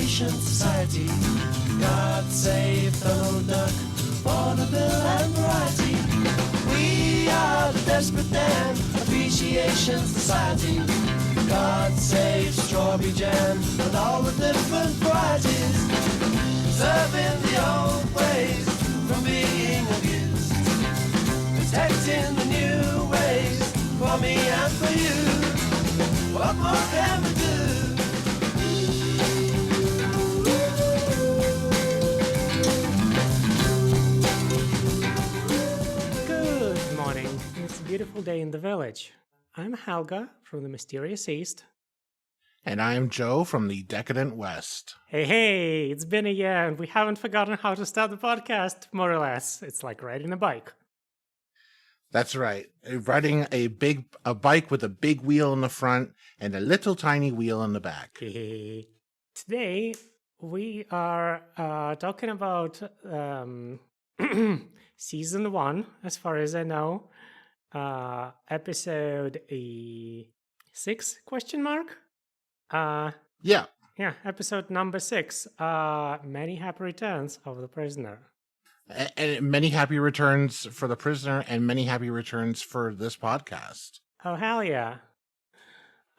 Appreciation Society. God save Donald Duck, vaudeville and variety. We are the Desperate Dan Appreciation Society. God save strawberry jam and all the different varieties. Serving the old ways from being abused. Protecting the new ways for me and for you. What more can we do? Good morning. It's a beautiful day in the village. I'm Helga from the mysterious East. And I am Joe from the decadent West. Hey, it's been a year and we haven't forgotten how to start the podcast, more or less. It's like riding a bike. That's right. Riding a bike with a big wheel in the front and a little tiny wheel in the back. Today, we are talking about season 1, as far as I know. Episode 6, question mark? Yeah. Yeah, episode number 6. Many happy returns of the prisoner. And many happy returns for the prisoner and many happy returns for this podcast. Oh, hell yeah.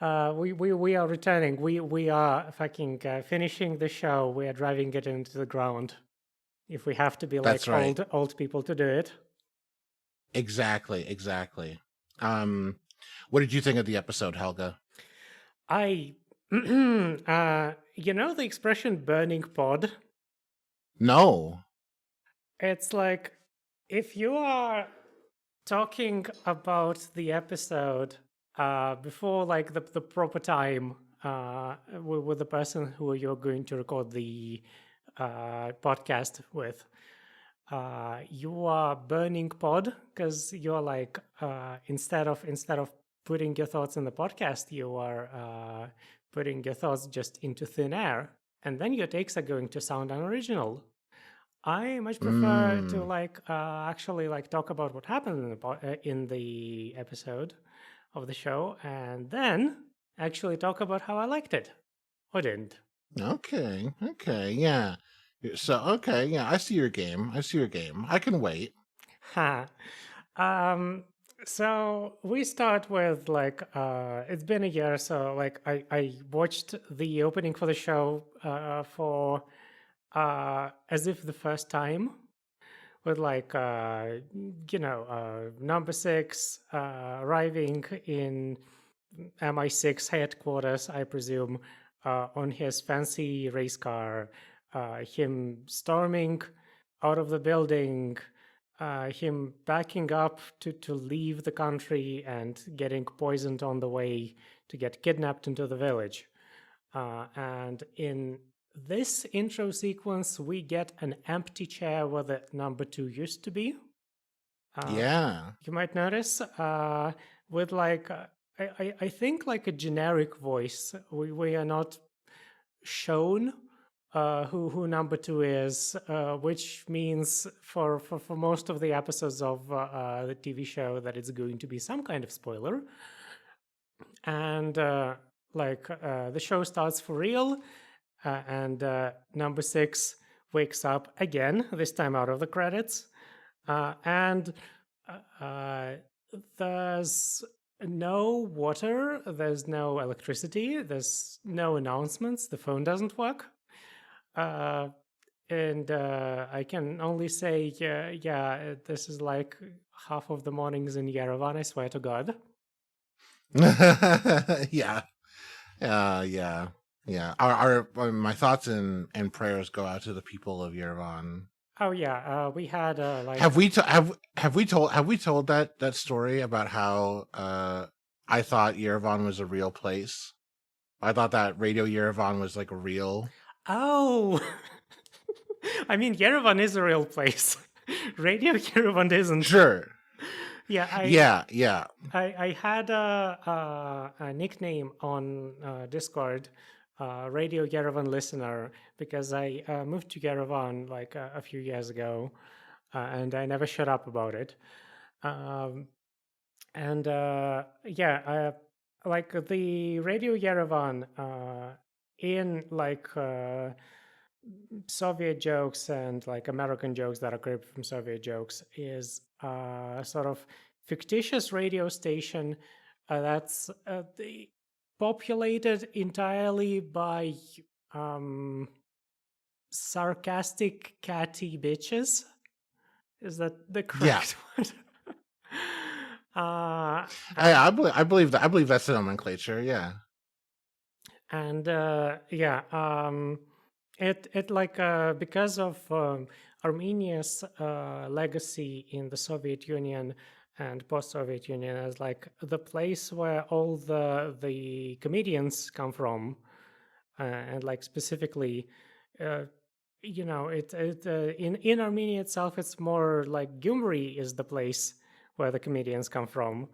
We are returning. We are fucking finishing the show. We are driving it into the ground. If we have to be like That's right. old people to do it. Exactly. What did you think of the episode, Helga? You know the expression burning pod? No. It's like, if you are talking about the episode before like the proper time with the person who you're going to record the podcast with, you are burning pod because you're like instead of putting your thoughts in the podcast, you are putting your thoughts just into thin air, and then your takes are going to sound unoriginal. I much prefer to like actually like talk about what happened in the episode of the show, and then actually talk about how I liked it or didn't. Okay, yeah. I see your game. I can wait. Ha. So we start with like it's been a year, so like I watched the opening for the show for as if the first time, with like number 6 arriving in MI6 headquarters, I presume, on his fancy race car, him storming out of the building, him backing up to leave the country and getting poisoned on the way to get kidnapped into the village. And in this intro sequence, we get an empty chair where the number 2 used to be. Yeah. You might notice with like, I think like a generic voice. We are not shown who number 2 is, which means for most of the episodes of the TV show that it's going to be some kind of spoiler. And the show starts for real. And number 6 wakes up again, this time out of the credits. And there's no water, there's no electricity, there's no announcements, the phone doesn't work. And I can only say, this is like half of the mornings in Yerevan, I swear to God. Yeah. Yeah, our my thoughts and prayers go out to the people of Yerevan. Oh yeah, we had like. Have we told that story about how I thought Yerevan was a real place? I thought that Radio Yerevan was like a real. Oh, I mean Yerevan is a real place. Radio Yerevan isn't. Sure. Yeah. I had a nickname on Discord. Radio Yerevan listener, because I moved to Yerevan like a few years ago, and I never shut up about it. Like the Radio Yerevan in like Soviet jokes and like American jokes that are created from Soviet jokes is sort of fictitious radio station that's populated entirely by sarcastic catty bitches. Is that the correct word? I believe that. I believe that's the nomenclature. Yeah. And it like because of Armenia's legacy in the Soviet Union and post-Soviet Union as like the place where all the comedians come from, and like specifically, in Armenia itself, it's more like Gyumri is the place where the comedians come from.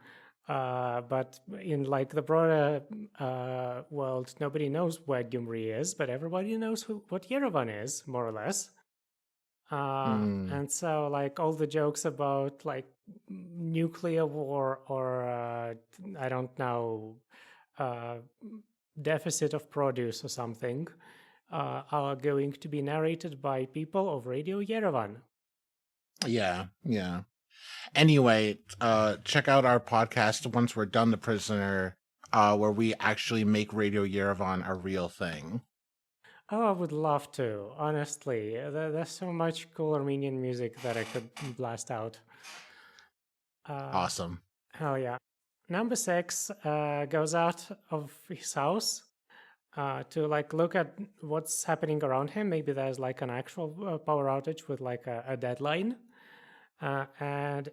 But in like the broader world, nobody knows where Gyumri is, but everybody knows what Yerevan is, more or less. And so like all the jokes about like nuclear war or I don't know, deficit of produce or something are going to be narrated by people of Radio Yerevan. Yeah. Anyway, check out our podcast once we're done The Prisoner, where we actually make Radio Yerevan a real thing. Oh, I would love to, honestly. There's so much cool Armenian music that I could blast out. Awesome. Hell yeah. Number 6 goes out of his house to like look at what's happening around him. Maybe there's like an actual power outage with like a deadline. And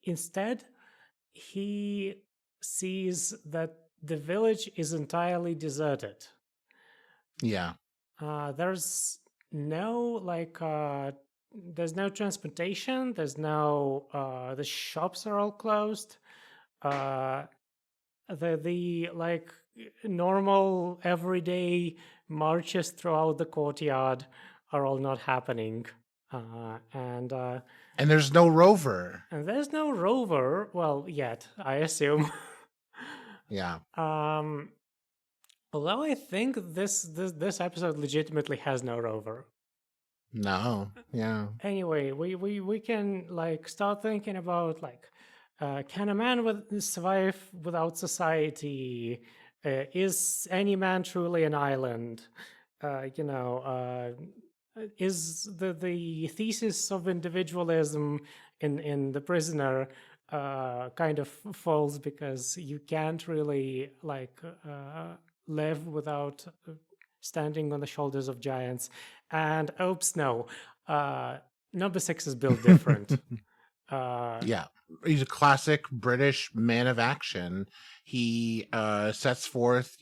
instead, he sees that the village is entirely deserted. Yeah. There's no like there's no transportation. There's no the shops are all closed. The like normal everyday marches throughout the courtyard are all not happening. And there's no rover. And there's no rover. Well, yet I assume. Yeah. Although I think this episode legitimately has no rover. No. Yeah. Anyway, we can like start thinking about like, can a man survive without society? Is any man truly an island? Is the thesis of individualism in The Prisoner kind of falls because you can't really like live without standing on the shoulders of giants? And oops, no, number 6 is built different. Yeah, he's a classic British man of action. He sets forth,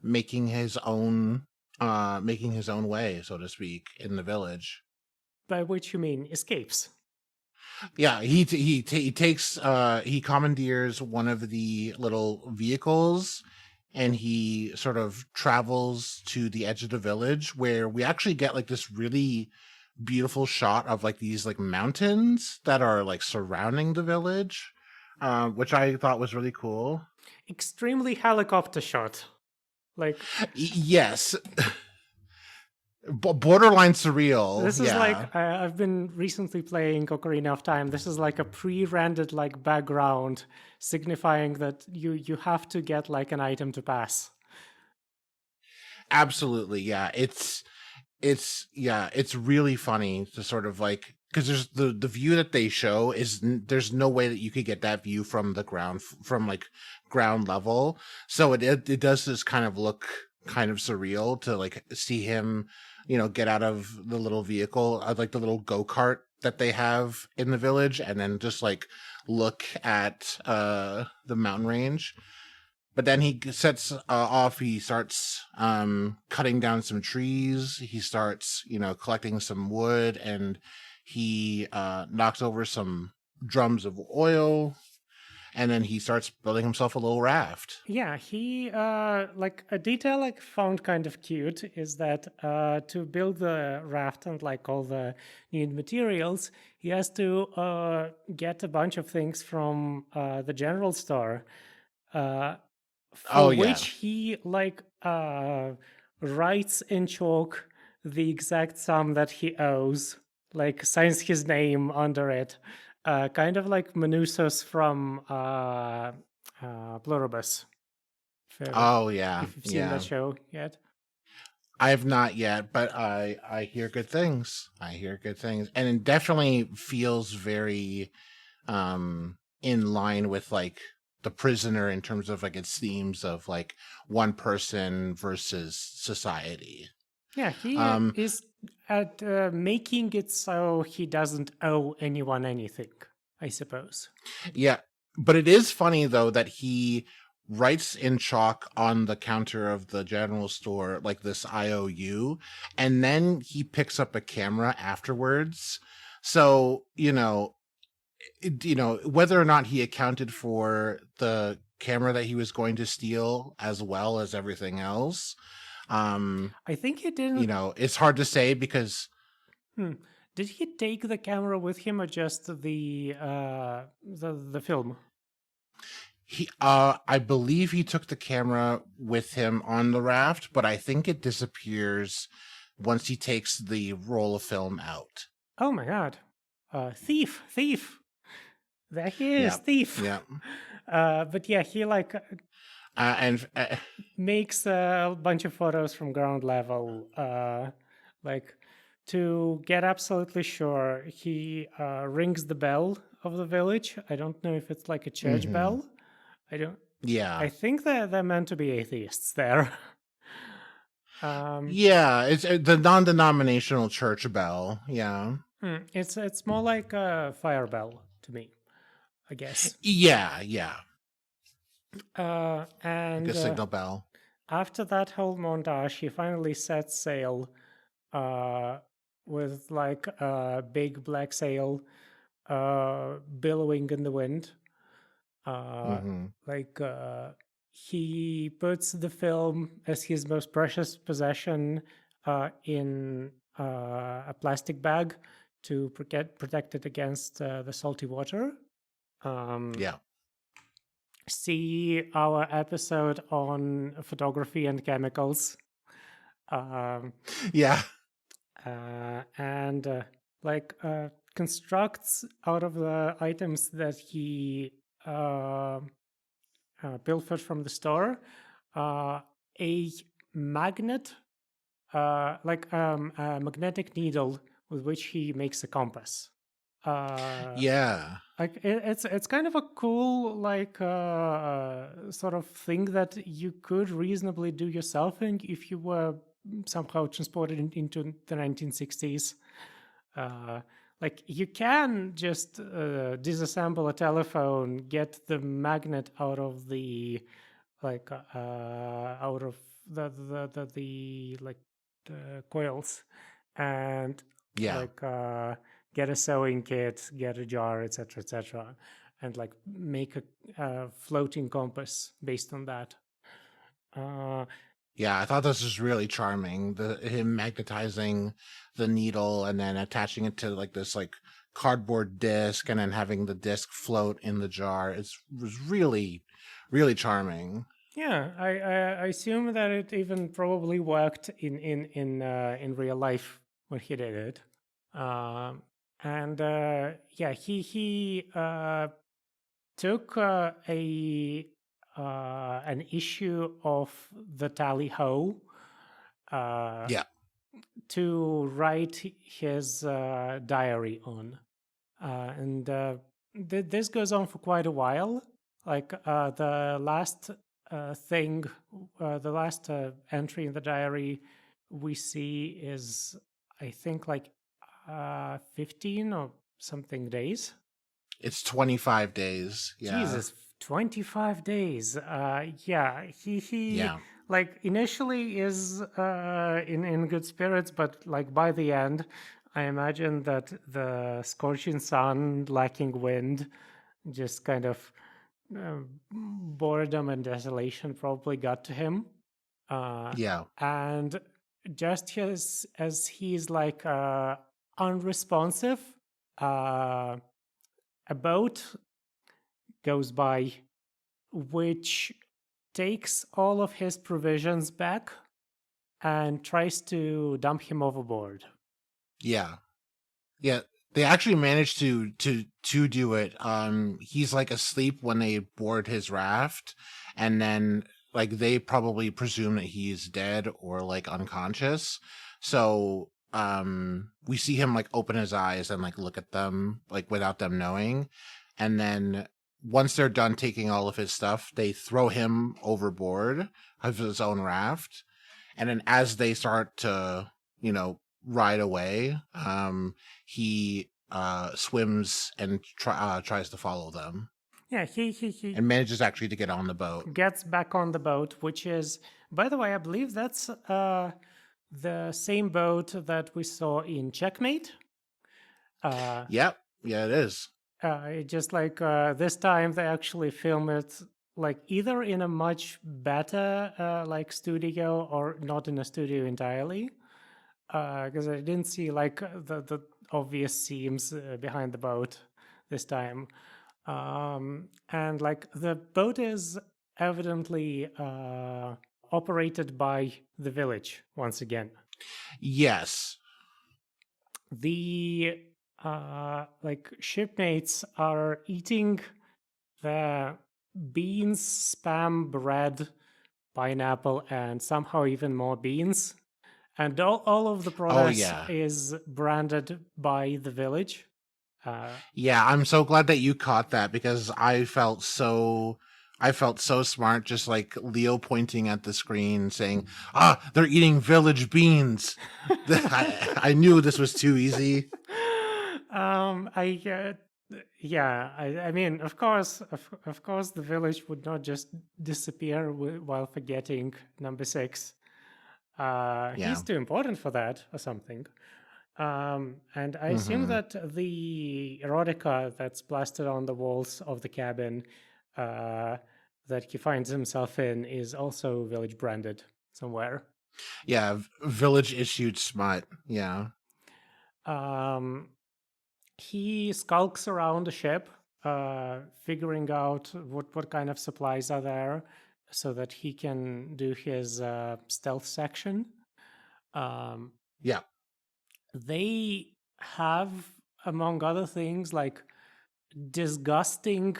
making his own way, so to speak, in the village. By which you mean escapes? Yeah, he commandeers one of the little vehicles, and he sort of travels to the edge of the village where we actually get like this really beautiful shot of like these like mountains that are like surrounding the village, which I thought was really cool. Extremely helicopter shot. Like yes. Borderline surreal. This is like I've been recently playing Ocarina of Time. This is like a pre-rendered like background signifying that you have to get like an item to pass. Absolutely, yeah. It's really funny to sort of like, because there's the view that they show is there's no way that you could get that view from the ground, from like ground level. So it does this kind of look kind of surreal to like see him, get out of the little vehicle, like the little go-kart that they have in the village, and then just like look at the mountain range. But then he sets off. He starts cutting down some trees. He starts, collecting some wood, and he knocks over some drums of oil. And then he starts building himself a little raft. Yeah, he like a detail like found kind of cute is that to build the raft and like all the needed materials, he has to get a bunch of things from the general store. Oh for yeah. which he like writes in chalk the exact sum that he owes, like signs his name under it, kind of like Manusos from Pluribus. Oh yeah. If you've seen that Yeah. show yet. I have not yet, but I hear good things. I hear good things, and it definitely feels very in line with like The Prisoner in terms of like its themes of like one person versus society. Yeah, he Um, is at making it so he doesn't owe anyone anything, I suppose. yeah, but it is funny though that he writes in chalk on the counter of the general store like this IOU, and then he picks up a camera afterwards. So whether or not he accounted for the camera that he was going to steal as well as everything else, I think he didn't. it's hard to say because Did he take the camera with him or just the film? I believe he took the camera with him on the raft, but I think it disappears once he takes the roll of film out. Oh my god. Thief. There he is, Yeah. thief. Yeah. But yeah, he like And makes a bunch of photos from ground level. Like to get absolutely sure, he rings the bell of the village. I don't know if it's like a church bell. I don't. yeah. I think that they're meant to be atheists there. Yeah, it's the non-denominational church bell. Yeah. It's more like a fire bell to me, I guess. Yeah. And Like a signal bell. after that whole montage, he finally sets sail with like a big black sail billowing in the wind. Like he puts the film as his most precious possession in a plastic bag to protect it against the salty water. Yeah. See our episode on photography and chemicals. Yeah. And like constructs out of the items that he pilfered from the store a magnet, like a magnetic needle with which he makes a compass. Yeah. Like it's kind of a cool like sort of thing that you could reasonably do yourself if you were somehow transported into the 1960s. Like you can just disassemble a telephone, get the magnet out of the like out of the like the coils, and Yeah. like get a sewing kit, get a jar, etc., and like make a floating compass based on that. Yeah, I thought this was really charming. Him magnetizing the needle and then attaching it to like this like cardboard disc and then having the disc float in the jar. Was really, really charming. Yeah, I assume that it even probably worked in real life when he did it. And yeah, he took an issue of the Tally Ho Yeah. to write his diary on. And this goes on for quite a while. Like the last thing, the last entry in the diary we see is, I think, like 15 or something days. It's 25 days. Yeah. Jesus, 25 days. Yeah, he Yeah. like initially is in good spirits, but like by the end, I imagine that the scorching sun, lacking wind, just kind of boredom and desolation probably got to him. Yeah. And just as he's like unresponsive, a boat goes by which takes all of his provisions back and tries to dump him overboard. Yeah. They actually managed to do it. He's like asleep when they board his raft, and then like they probably presume that he's dead or like unconscious. So we see him like open his eyes and like look at them like without them knowing, and then once they're done taking all of his stuff, they throw him overboard of his own raft, and then as they start to ride away, he swims and tries to follow them. Yeah, he and manages actually to get on the boat. gets back on the boat, which is, by the way, I believe that's the same boat that we saw in Checkmate. Yep, yeah, it is. Just like this time, they actually film it like either in a much better like studio or not in a studio entirely. Because I didn't see like the obvious seams behind the boat this time. And like the boat is evidently operated by the village once again. Yes. The like shipmates are eating the beans, spam, bread, pineapple, and somehow even more beans. And all of the products is branded by the village. Yeah, I'm so glad that you caught that, because I felt so smart, just like Leo pointing at the screen saying, they're eating village beans. I knew this was too easy. I mean, of course, the village would not just disappear while forgetting number 6. He's too important for that or something. And I assume that the erotica that's plastered on the walls of the cabin that he finds himself in is also village branded somewhere. Yeah, village issued smut. Yeah. He skulks around the ship, figuring out what kind of supplies are there so that he can do his stealth section. Yeah. They have, among other things, like disgusting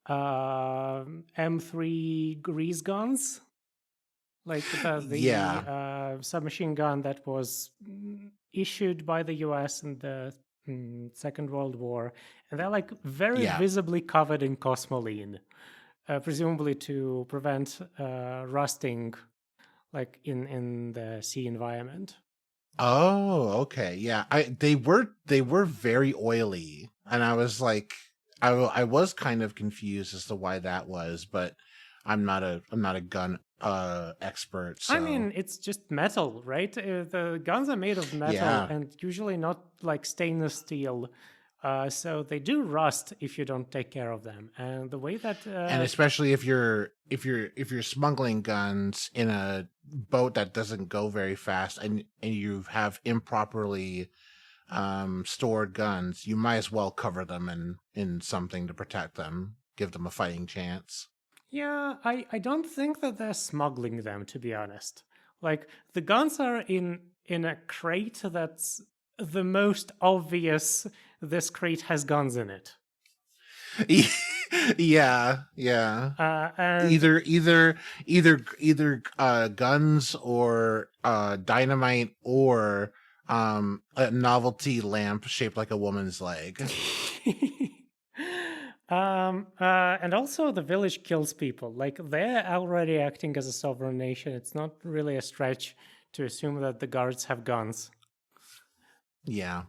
M3 grease guns, like the submachine gun that was issued by the US in the Second World War, and they're like very visibly covered in cosmoline, presumably to prevent rusting, like in the sea environment. Oh, okay. Yeah. They were very oily, and I was like, I was kind of confused as to why that was, but I'm not a gun expert. So. I mean, it's just metal, right? The guns are made of metal and usually not like stainless steel. So they do rust if you don't take care of them. And the way that and especially if you're smuggling guns in a boat that doesn't go very fast, and you have improperly stored guns, you might as well cover them in something to protect them, give them a fighting chance. Yeah, I don't think that they're smuggling them, to be honest. Like, the guns are in a crate that's the most obvious this crate has guns in it. Yeah. Either guns or dynamite or a novelty lamp shaped like a woman's leg. And also the village kills people. Like, they're already acting as a sovereign nation. It's not really a stretch to assume that the guards have guns. Yeah.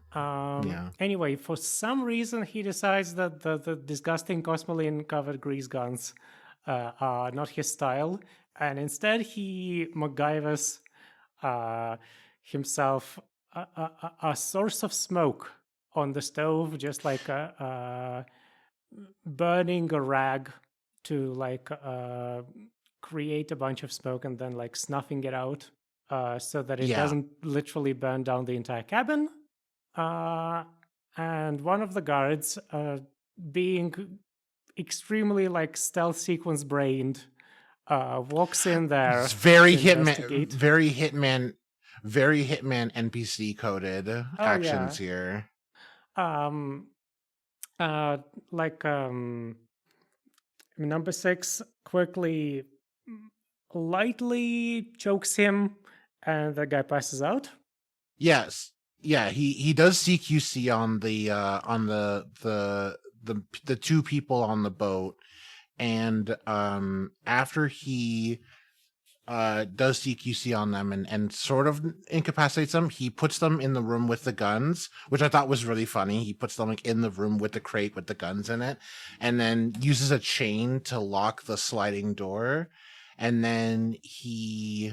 Anyway, for some reason, he decides that the disgusting cosmoline covered grease guns are not his style, and instead he MacGyvers himself a source of smoke on the stove, just like burning a rag to like create a bunch of smoke and then like snuffing it out so that it doesn't literally burn down the entire cabin. And one of the guards, being extremely like stealth sequence brained, walks in there. It's very to hitman, investigate. very hitman NPC coded actions here. Um, like number 6 quickly, lightly chokes him, and the guy passes out. Yes, yeah, he does CQC on the two people on the boat, and after he does CQC on them and sort of incapacitates them, he puts them in the room with the guns, which I thought was really funny. He puts them like in the room with the crate with the guns in it, and then uses a chain to lock the sliding door, and then he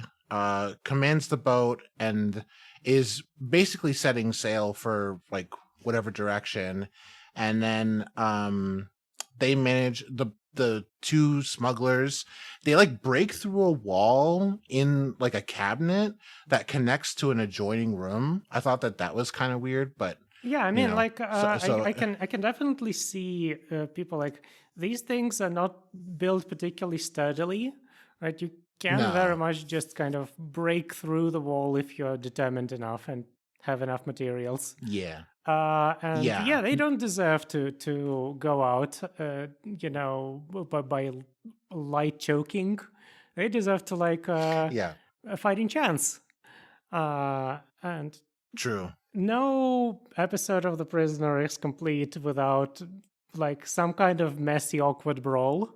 commands the boat and is basically setting sail for like whatever direction, and then they manage the two smugglers, they like break through a wall in like a cabinet that connects to an adjoining room. I thought that was kind of weird, but yeah, I mean, know, like so I can definitely see people like these things are not built particularly sturdily, right? You can very no, much just kind of break through the wall if you're determined enough and have enough materials. yeah, And yeah, they don't deserve to go out, by light choking. They deserve to like yeah, a fighting chance. And true. no episode of The Prisoner is complete without like some kind of messy, awkward brawl.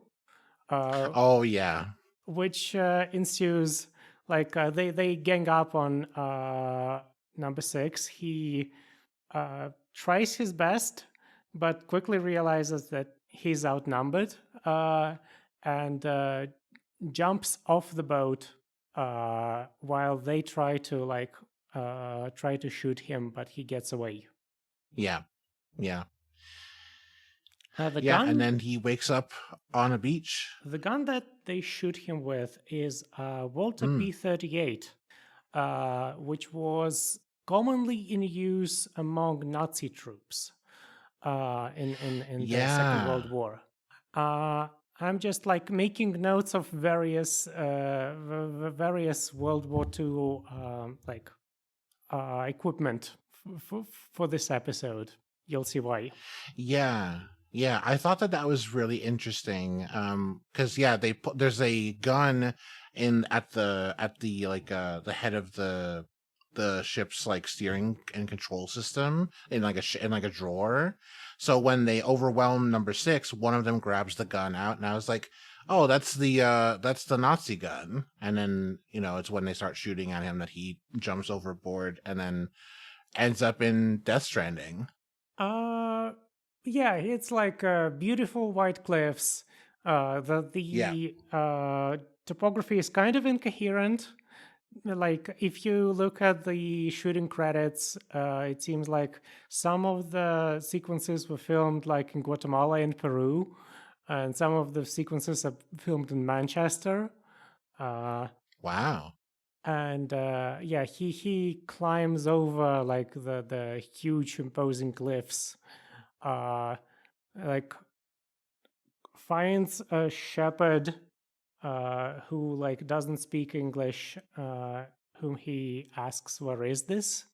Oh yeah, Which ensues. Like they gang up on number 6. He tries his best, but quickly realizes that he's outnumbered, and jumps off the boat while they try to shoot him, but he gets away. yeah, yeah, The yeah, gun, and then he wakes up on a beach. the gun that they shoot him with is Walter Mm. P38, which was commonly in use among Nazi troops in the Second World War. I'm just like making notes of various various World War II equipment for this episode. You'll see why. Yeah. Yeah, I thought that was really interesting. Cuz yeah, there's a gun at the like the head of the ship's like steering and control system in like a drawer. So when they overwhelm number 6, one of them grabs the gun out, and I was like, "Oh, that's the Nazi gun." And then, it's when they start shooting at him that he jumps overboard and then ends up in Death Stranding. Yeah, it's like beautiful white cliffs. The topography is kind of incoherent. Like if you look at the shooting credits, it seems like some of the sequences were filmed like in Guatemala and Peru, and some of the sequences are filmed in Manchester. Wow. And he climbs over like the huge imposing cliffs, like finds a shepherd who like doesn't speak English, whom he asks, "Where is this?"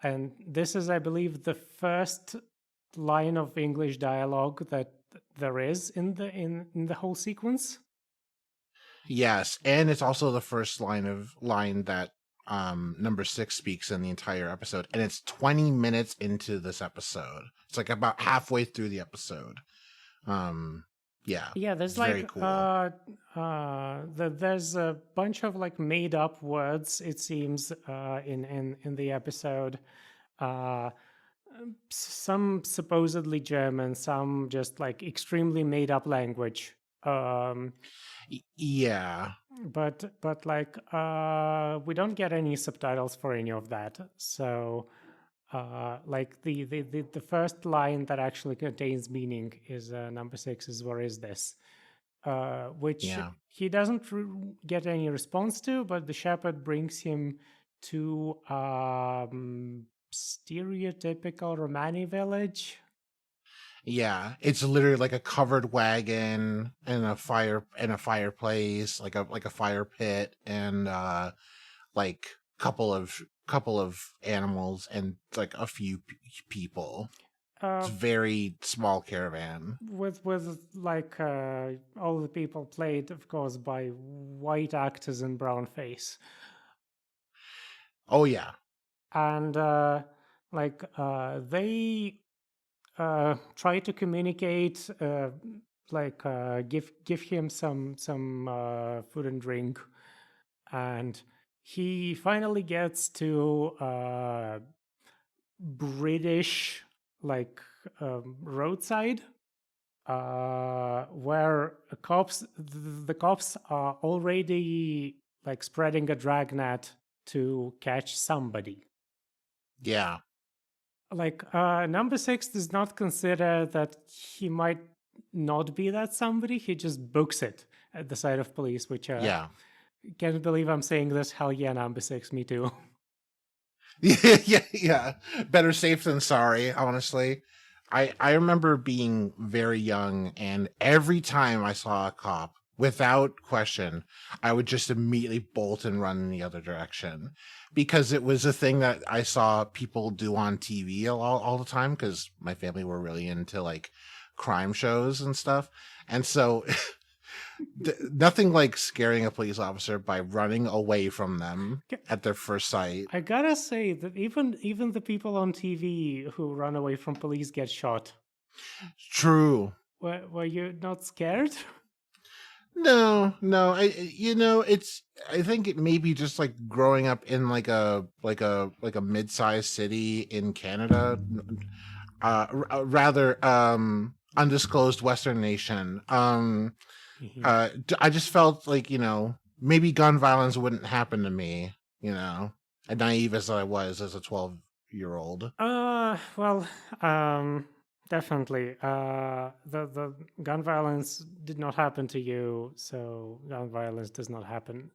And this is, I believe, the first line of English dialogue that there is in the whole sequence. Yes, and it's also the first line that number 6 speaks in the entire episode, and it's 20 minutes into this episode. It's like about halfway through the episode. Yeah, there's very like cool. there's a bunch of like made up words, it seems, in the episode. Some supposedly German, some just like extremely made up language. Yeah, But like we don't get any subtitles for any of that. So like the first line that actually contains meaning is number 6 is "Where is this?" Which he doesn't get any response to, but the shepherd brings him to stereotypical Romani village. Yeah, it's literally like a covered wagon and a fireplace, like a fire pit, and like couple of animals and like a few people. It's Uh, a very small caravan. with like all the people played, of course, by white actors in brown face, Oh yeah, and they try to communicate, give him some food and drink, and he finally gets to British roadside, where the cops are already like spreading a dragnet to catch somebody. yeah. Like number 6 does not consider that he might not be that somebody. He just books it at the side of police, which Yeah. can't believe I'm saying this. Hell yeah, number 6, me too. Yeah. Better safe than sorry, honestly. I remember being very young, and every time I saw a cop, without question, I would just immediately bolt and run in the other direction, because it was a thing that I saw people do on TV all the time, because my family were really into like crime shows and stuff. And so nothing like scaring a police officer by running away from them at their first sight. I gotta say that even the people on TV who run away from police get shot. True. Were you not scared? No. It's. I think it may be just like growing up in like a mid-sized city in Canada, rather undisclosed Western nation. I just felt like maybe gun violence wouldn't happen to me. As naive as I was as a 12-year-old. Well, definitely. The gun violence did not happen to you, so gun violence does not happen.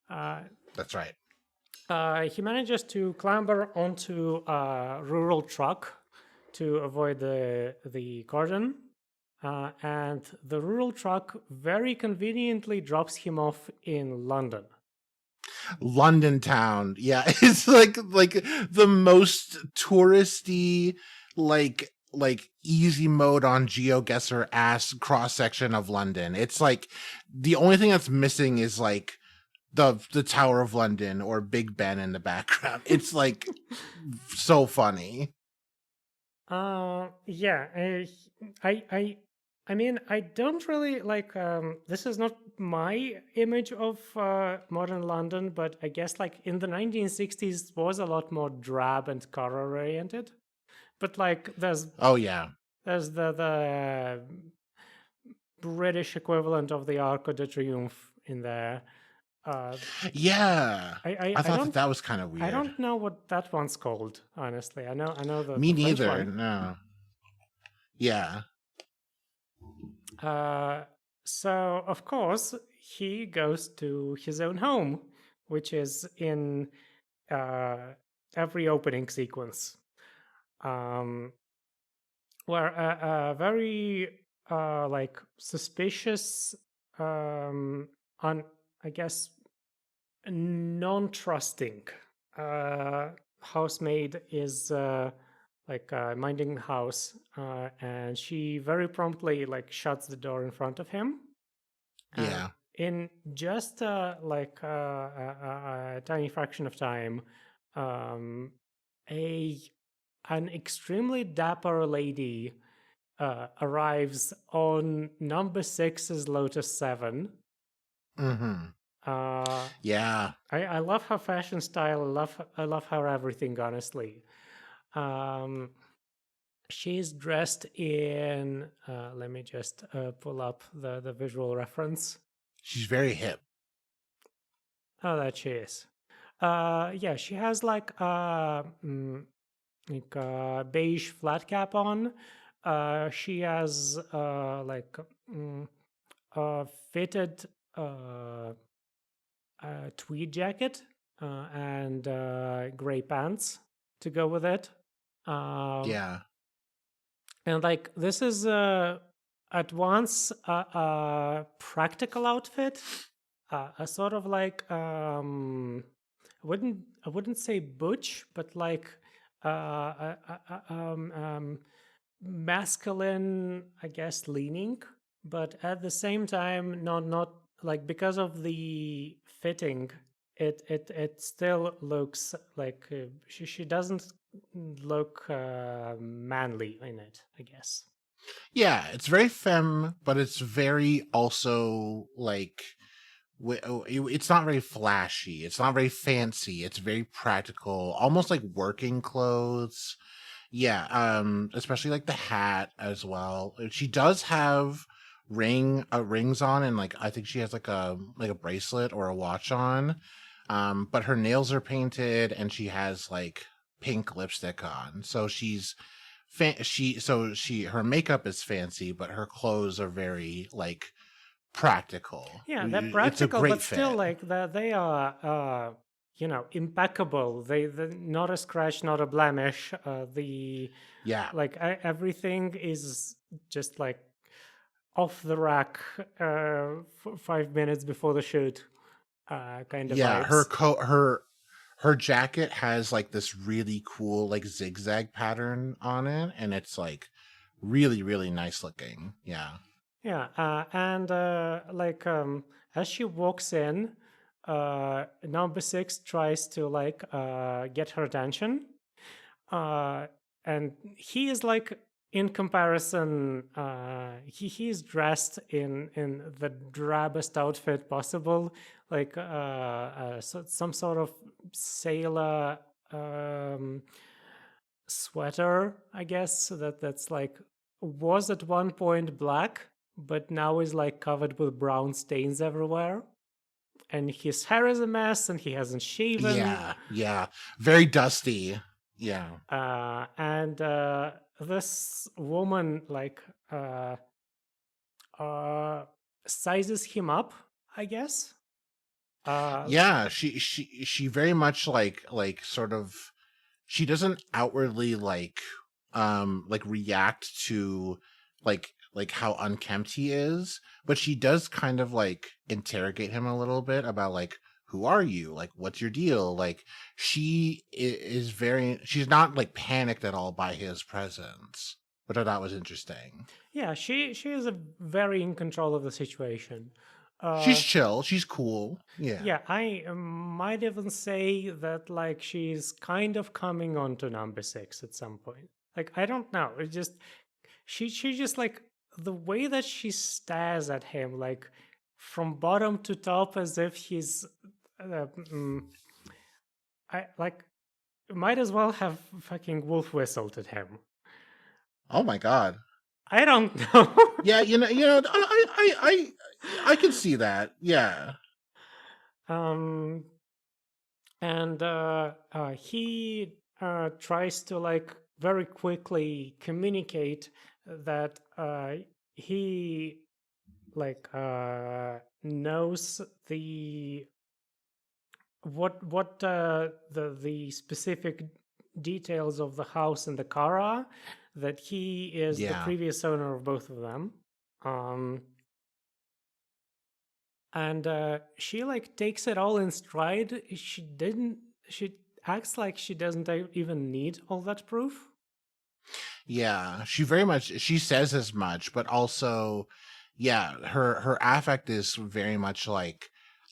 That's right. He manages to clamber onto a rural truck to avoid the cordon, and the rural truck very conveniently drops him off in London. London town. Yeah, it's like the most touristy, like easy mode on GeoGuessr ass cross section of London. It's like the only thing that's missing is like the Tower of London or Big Ben in the background. It's like so funny. Yeah, I mean, I don't really like. This is not my image of modern London, but I guess like in the 1960s was a lot more drab and color oriented. But like, Oh yeah. there's the British equivalent of the Arc de Triomphe in there. Yeah. I I thought don't that was kind of weird. I don't know what that one's called. Honestly, I know Me the French neither. one. No. Yeah. So of course he goes to his own home, which is in every opening sequence, where a very like suspicious, I guess non-trusting housemaid is minding the house, and she very promptly like shuts the door in front of him. Yeah. In just a tiny fraction of time, a an extremely dapper lady arrives on number 6's Lotus 7. Mm-hmm. Yeah. I love her fashion style. I love her everything. Honestly, she's dressed in. Let me just pull up the visual reference. She's very hip. Oh, that she is. Yeah, she has like a beige flat cap on. She has a fitted tweed jacket and gray pants to go with it. Yeah. And like this is at once a practical outfit, a sort of like I wouldn't say butch, but like masculine, I guess, leaning, but at the same time, not like because of the fitting, it still looks like she doesn't look manly in it, I guess. Yeah, it's very femme, but it's very also like it's not very flashy. It's not very fancy. It's very practical, almost like working clothes. Yeah, especially like the hat as well. She does have rings on, and like I think she has like a bracelet or a watch on. But her nails are painted, and she has like pink lipstick on. So her makeup is fancy, but her clothes are very like practical. Yeah, they're It's a practical, great but still, fit. like they are, impeccable. They not a scratch, not a blemish. The Yeah. like everything is just like off the rack. 5 minutes before the shoot, kind of Yeah, vibes. her jacket has like this really cool like zigzag pattern on it, and it's like really nice looking. Yeah. Yeah, and like as she walks in, number six tries to like get her attention, uh, and he is like in comparison, he's dressed in the drabbest outfit possible, like some sort of sailor sweater, I guess, that's like was at one point black, but now is like covered with brown stains everywhere. And his hair is a mess, and he hasn't shaven. Yeah. Very dusty. Yeah. And this woman like uh, uh, sizes him up, I guess. Uh, Yeah, she very much like sort of she doesn't outwardly like react to like how unkempt he is, but she does kind of like interrogate him a little bit about like who are you? Like what's your deal? Like is very she's not like panicked at all by his presence, which I thought was interesting. yeah, she is a very in control of the situation. She's Uh, chill, she's cool. Yeah. Yeah, I might even say that like she's kind of coming on to number six at some point. Like I don't know, it just she just like the way that she stares at him, like from bottom to top, as if he's uh, mm, I like might as well have fucking wolf whistled at him. Oh my god. I don't know. Yeah, I can see that. Yeah. um and he tries to like very quickly communicate that he like knows the what the specific details of the house and the car are, that he is the Yeah. previous owner of both of them. um and she like takes it all in stride. She acts like she doesn't even need all that proof. Yeah, she very much she says as much, but also yeah, her affect is very much like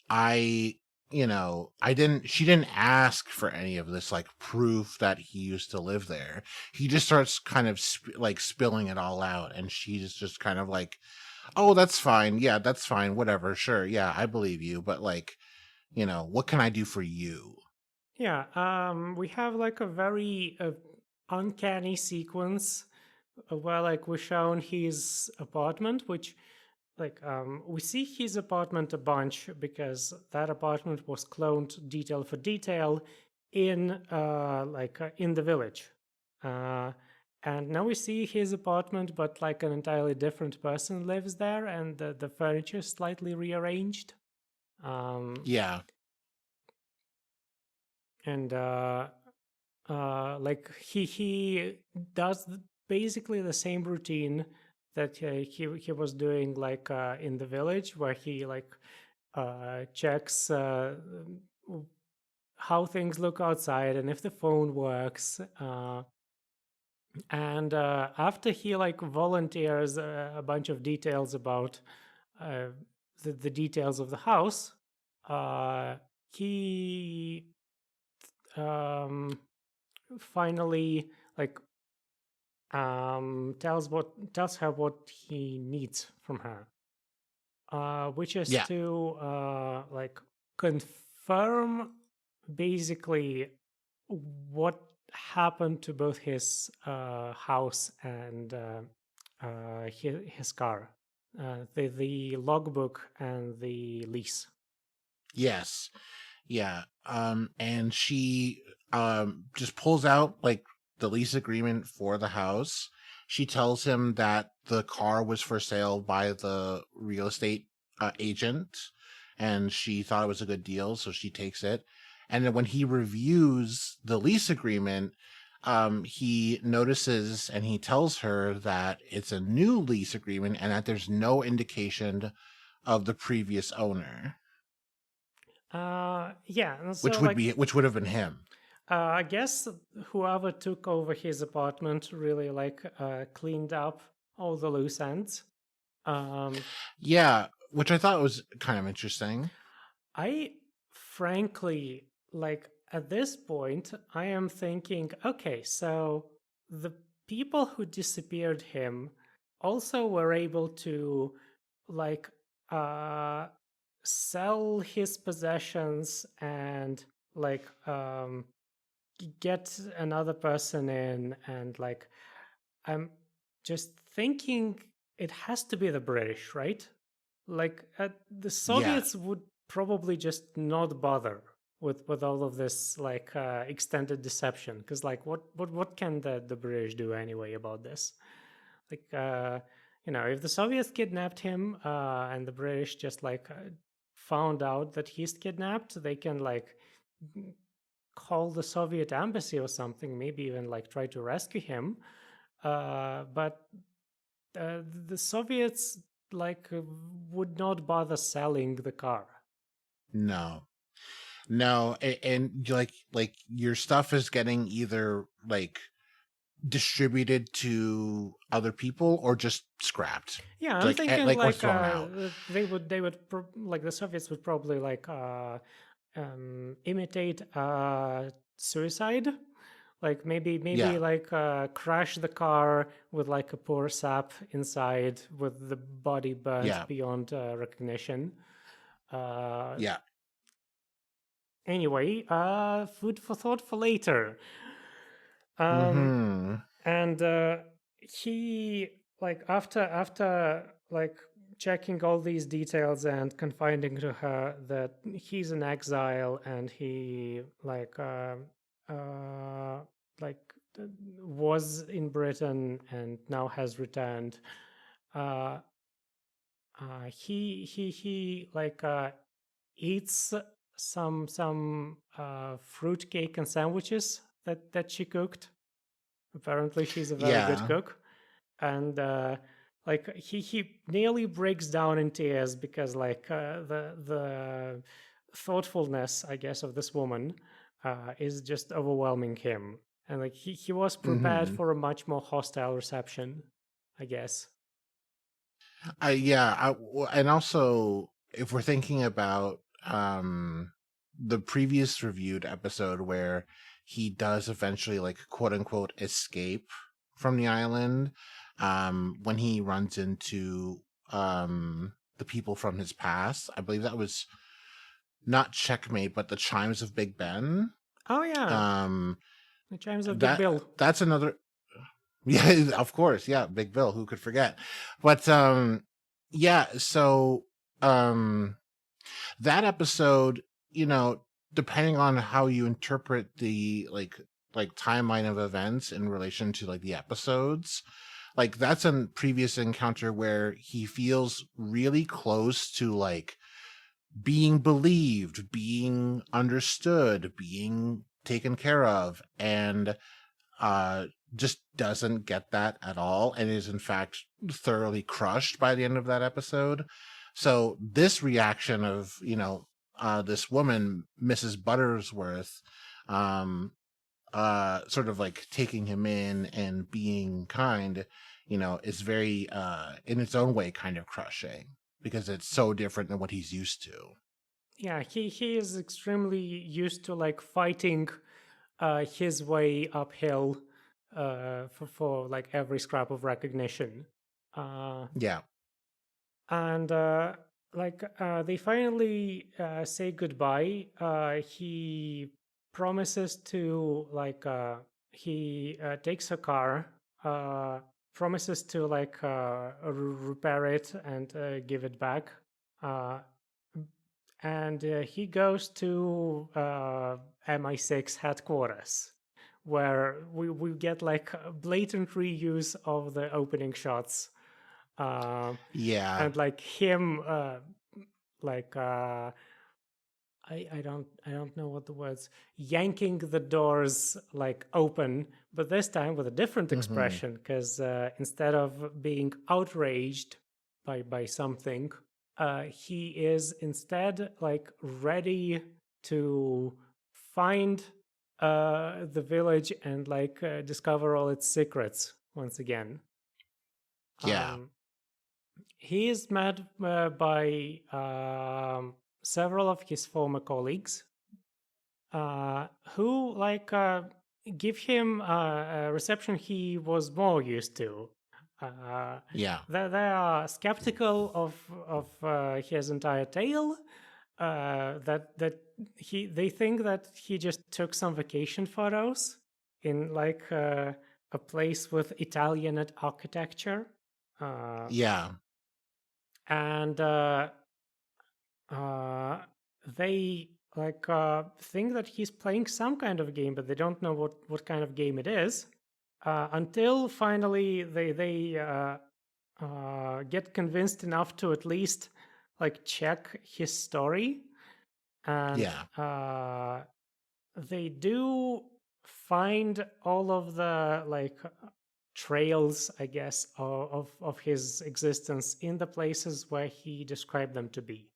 I I didn't she didn't ask for any of this like proof that he used to live there. He just starts kind of like spilling it all out, and she's just kind of like, "Oh, that's fine. Yeah, that's fine. Whatever. Sure. Yeah, I believe you, but like, what can I do for you?" Yeah, we have like a very uncanny sequence where like we're shown his apartment, which like we see his apartment a bunch because that apartment was cloned detail for detail in in the village. Uh, and now we see his apartment, but like an entirely different person lives there, and the furniture is slightly rearranged. Um, Yeah. and like he does basically the same routine that he was doing like in the village, where he like checks how things look outside and if the phone works. And after he like volunteers a bunch of details about uh, the details of the house, he finally like tells her what he needs from her, which is Yeah. to like confirm basically what happened to both his house and his car, the logbook and the lease. Yes. Yeah. And she just pulls out like the lease agreement for the house. She tells him that the car was for sale by the real estate agent, and she thought it was a good deal, so she takes it. And then when he reviews the lease agreement, he notices and he tells her that it's a new lease agreement and that there's no indication of the previous owner, Yeah, and so like which would have been him. I guess whoever took over his apartment really like cleaned up all the loose ends. Yeah, which I thought was kind of interesting. I frankly, like at this point, I am thinking, okay, so the people who disappeared him also were able to like sell his possessions and like get another person in, and like I'm just thinking it has to be the British, right? Like the Yeah, Soviets would probably just not bother with all of this like extended deception, because like what can the British do anyway about this? Like if the Soviets kidnapped him and the British just like found out that he's kidnapped, they can like call the Soviet embassy or something, maybe even like try to rescue him. But the Soviets like would not bother selling the car. no, no, and like your stuff is getting either like distributed to other people or just scrapped. Yeah, I'm thinking Like or like thrown out. like the Soviets would probably like imitate suicide. Like maybe Yeah, like crash the car with like a poor sap inside with the body burnt yeah, beyond recognition. Uh, yeah. anyway, food for thought for later. Um, Hmm. and he like after like checking all these details and confiding to her that he's in exile and he uh like was in Britain and now has returned. uh he like eats some fruit cake and sandwiches that she cooked. Apparently she's a very good Yeah. cook. And like he nearly breaks down in tears because like the thoughtfulness, I guess, of this woman is just overwhelming him. And like he was prepared Hmm. for a much more hostile reception, I guess. And also if we're thinking about the previous reviewed episode where he does eventually like quote unquote escape from the island, when he runs into the people from his past, I believe that was not Checkmate but the Chimes of Big Ben. Oh yeah, um the chimes of Big that Bill. that's another. Yeah, of course. Yeah, Big Bill. Who could forget? But yeah. So that episode, depending on how you interpret the like timeline of events in relation to like the episodes, like that's a previous encounter where he feels really close to like being believed, being understood, being taken care of, and just doesn't get that at all, and is in fact thoroughly crushed by the end of that episode. So this reaction of, this woman, Mrs. Buttersworth, sort of like taking him in and being kind, is very, in its own way, kind of crushing, because it's so different than what he's used to. Yeah, he is extremely used to like fighting his way uphill for like every scrap of recognition. Yeah. And they finally say goodbye. He promises to he takes a car, promises to repair it and give it back. And he goes to MI6 headquarters, where we get like a blatant reuse of the opening shots. Yeah. And like him, I don't know what the words, yanking the doors like open, but this time with a different expression, because instead of being outraged by something, he is instead like ready to find the village and discover all its secrets once again. Yeah. He is met by several of his former colleagues who give him a reception he was more used to. Yeah. They are skeptical of his entire tale. They think that he just took some vacation photos in a place with Italian architecture. Yeah. And they think that he's playing some kind of game, but they don't know what kind of game it is. Until finally they get convinced enough to at least check his story, and they do find all of the trails, I guess, of his existence in the places where he described them to be,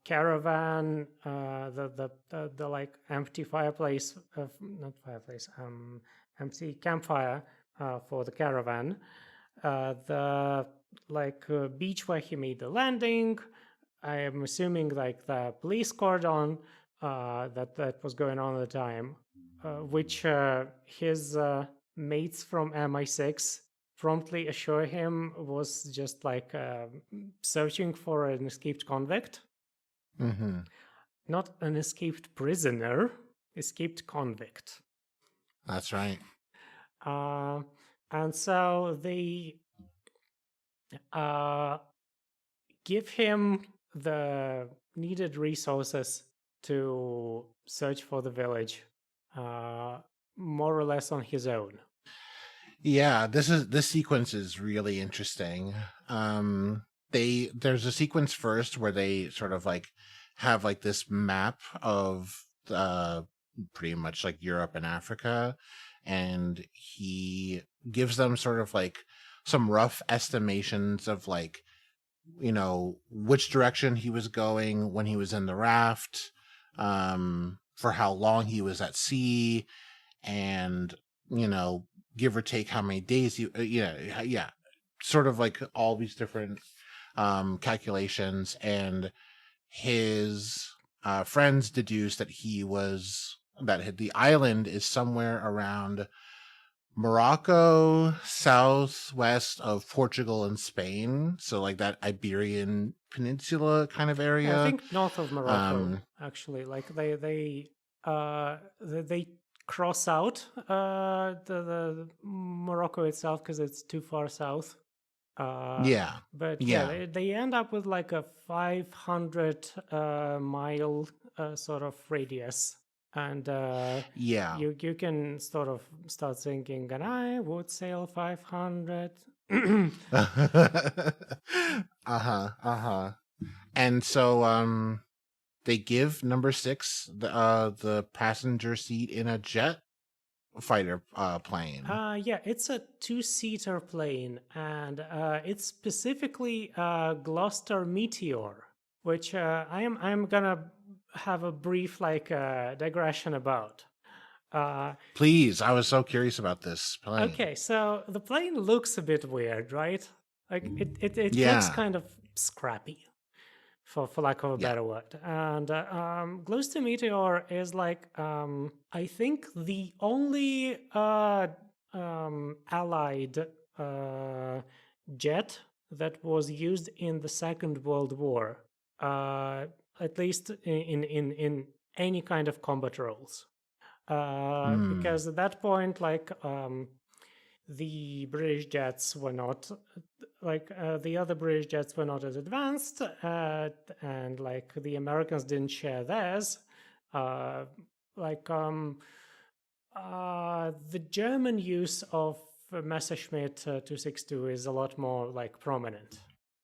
caravan, the empty fireplace, not fireplace, empty campfire for the caravan, the beach where he made the landing. I am assuming the police cordon that was going on at the time, which his mates from MI6 promptly assure him was just searching for an escaped convict. Mm-hmm. Not an escaped prisoner, escaped convict. That's right. And so they give him the needed resources to search for the village, more or less on his own. Yeah, this sequence is really interesting. There's a sequence first where they sort of have this map of pretty much Europe and Africa, and he gives them sort of some rough estimations of which direction he was going when he was in the raft, for how long he was at sea, and give or take how many days sort of all these different calculations. And his friends deduce that the island is somewhere around Morocco, southwest of Portugal and Spain, so that Iberian Peninsula kind of area. Yeah, I think north of Morocco, actually. They cross out the Morocco itself because it's too far south. But they end up with a 500 mile sort of radius. And you can sort of start thinking, and I would sail 500. And so they give number 6 the passenger seat in a jet fighter plane. Yeah, it's a 2-seater plane, and it's specifically Gloucester Meteor, which I'm gonna have a brief digression about. Please, I was so curious about this plane. Okay, so the plane looks a bit weird, right? Like it looks Yeah. kind of scrappy, for lack of a Yeah. better word. And Gloucester Meteor is I think the only Allied jet that was used in the Second World War, at least in any kind of combat roles. Because at that point, the British jets were not the other British jets were not as advanced, and the Americans didn't share theirs. The German use of Messerschmitt 262 is a lot more prominent.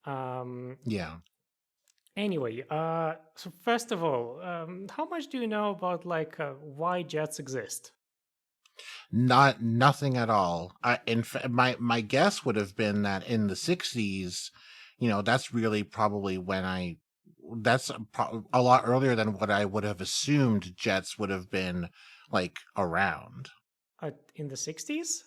Yeah. Anyway, so first of all, how much do you know about why jets exist? Nothing at all. My guess would have been that in the 60s, that's really probably when that's a lot earlier than what I would have assumed jets would have been around. In the 60s?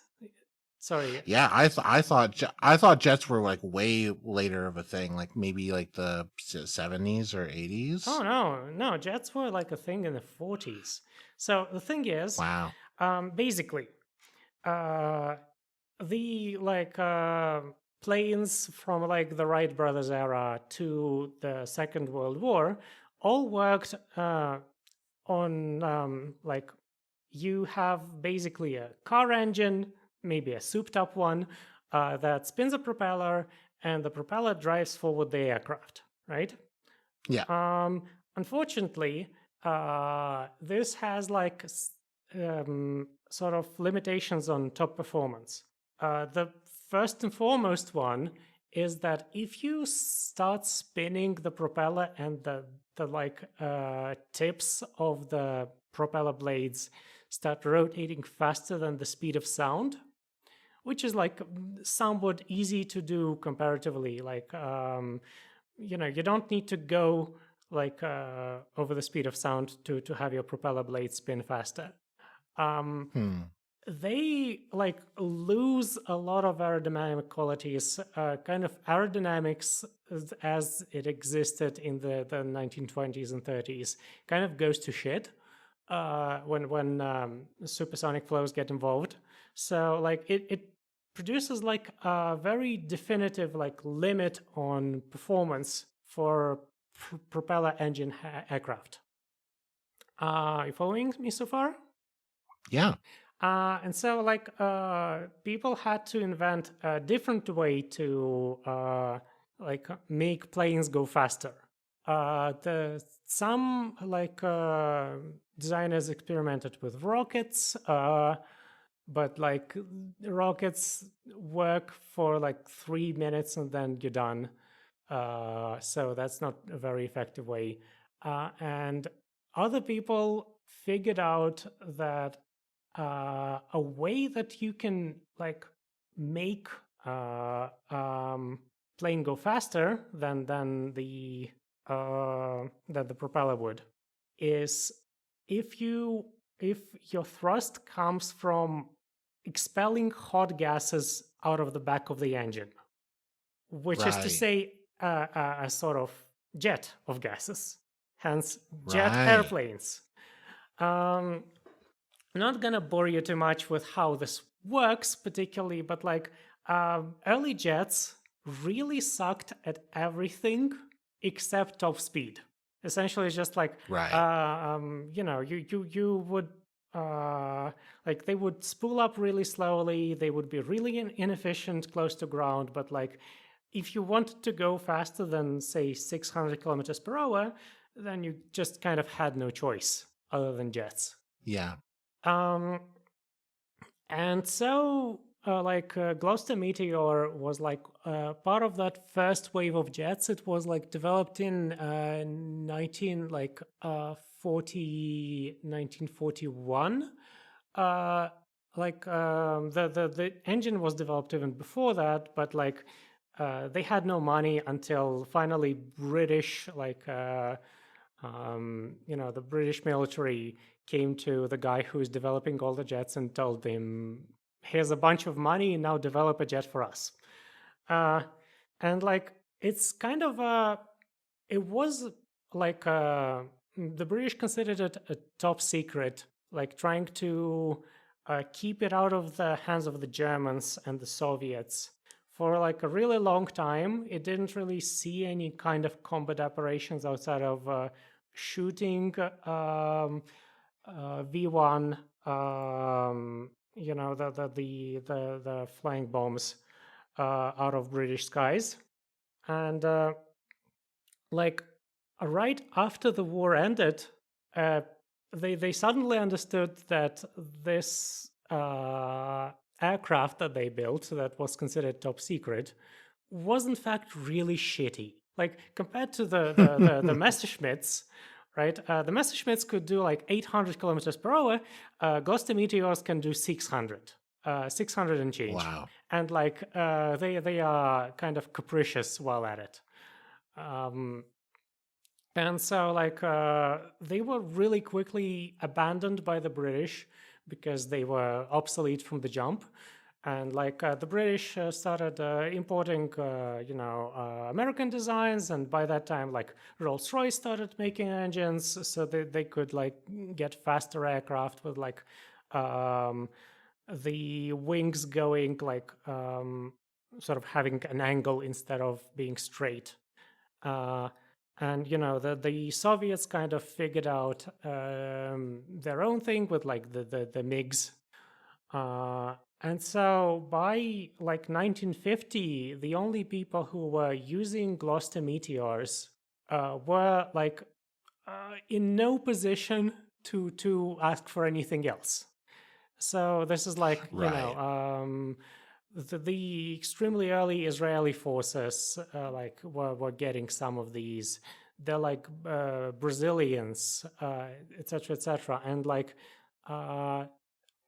Sorry. Yeah, I thought jets were way later of a thing, maybe the 70s or 80s. Oh no, jets were a thing in the 40s. So the thing is, wow. Basically, the planes from the Wright brothers era to the Second World War all worked on you have basically a car engine, maybe a souped up one, that spins a propeller, and the propeller drives forward the aircraft, right? Yeah. Unfortunately, this has sort of limitations on top performance. The first and foremost one is that if you start spinning the propeller and the tips of the propeller blades start rotating faster than the speed of sound, which is somewhat easy to do comparatively. You don't need to go over the speed of sound to have your propeller blades spin faster. They lose a lot of aerodynamic qualities, kind of aerodynamics as it existed in the 1920s and 30s kind of goes to shit when supersonic flows get involved. So it produces a very definitive limit on performance for propeller engine aircraft. You following me so far? Yeah. And so people had to invent a different way to make planes go faster. Some designers experimented with rockets, but rockets work for 3 minutes and then you're done. So that's not a very effective way. And other people figured out that a way that you can make plane go faster than the propeller would is if your thrust comes from expelling hot gases out of the back of the engine, which is to say a sort of jet of gases, hence jet airplanes. I'm not gonna bore you too much with how this works particularly, but early jets really sucked at everything except top speed. Essentially, it's just you would they would spool up really slowly. They would be really inefficient close to ground, but if you wanted to go faster than say 600 kilometers per hour, then you just kind of had no choice other than jets. Yeah. And so Gloucester Meteor was part of that first wave of jets. It was developed in 1941. The engine was developed even before that, but they had no money until finally British the British military came to the guy who's developing all the jets and told him, here's a bunch of money, now develop a jet for us. And it's kind of it was the British considered it a top secret, trying to keep it out of the hands of the Germans and the Soviets for a really long time. It didn't really see any kind of combat operations outside of shooting V1, the flying bombs out of British skies. And right after the war ended, they suddenly understood that this aircraft that they built that was considered top secret was in fact really shitty. Compared to the Messerschmitts, right? The Messerschmitts could do 800 kilometers per hour. Gloucester Meteors can do 600 and change. Wow. And they are kind of capricious while at it. And so they were really quickly abandoned by the British because they were obsolete from the jump. And the British started importing, American designs, and by that time, Rolls-Royce started making engines, so they could get faster aircraft with the wings going sort of having an angle instead of being straight. And the Soviets kind of figured out their own thing with the MiGs. And so by 1950, the only people who were using Gloucester Meteors were in no position to ask for anything else. So this is Right. the extremely early Israeli forces were getting some of these. They're Brazilians, etc., etc., and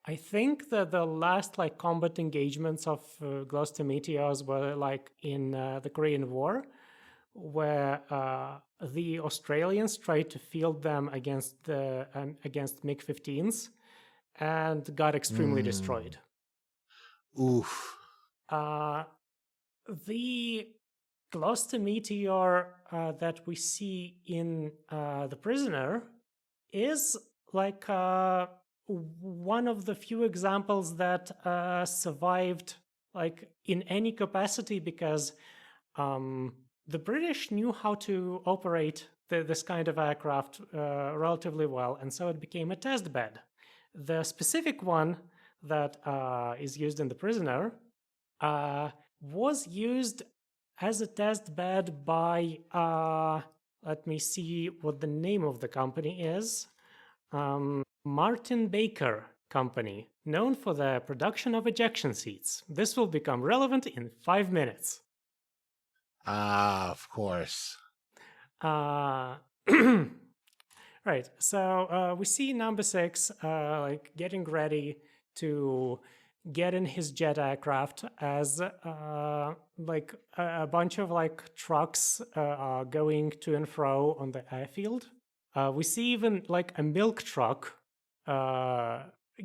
I think that the last combat engagements of Gloucester Meteors were in the Korean War, where the Australians tried to field them against MiG-15s and got extremely destroyed. Oof. The Gloucester Meteor that we see in The Prisoner is one of the few examples that survived in any capacity, because the British knew how to operate this kind of aircraft relatively well, and so it became a test bed. The specific one that is used in The Prisoner was used as a test bed by, let me see what the name of the company is, Martin Baker Company, known for the production of ejection seats. This will become relevant in 5 minutes. Of course. Right, so we see number 6 getting ready to get in his jet aircraft as a bunch of trucks are going to and fro on the airfield. We see even a milk truck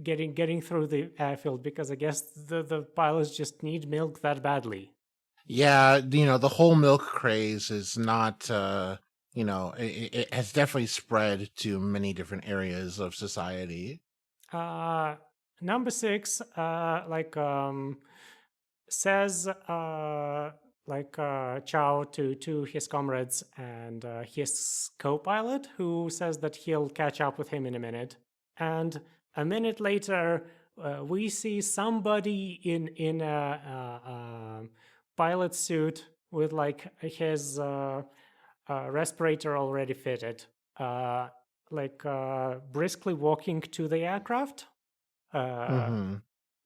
getting through the airfield, because I guess the pilots just need milk that badly. Yeah, the whole milk craze is not, it has definitely spread to many different areas of society. Number 6, says ciao to his comrades and his co-pilot, who says that he'll catch up with him in a minute. And a minute later, we see somebody in a pilot suit with his respirator already fitted, briskly walking to the aircraft.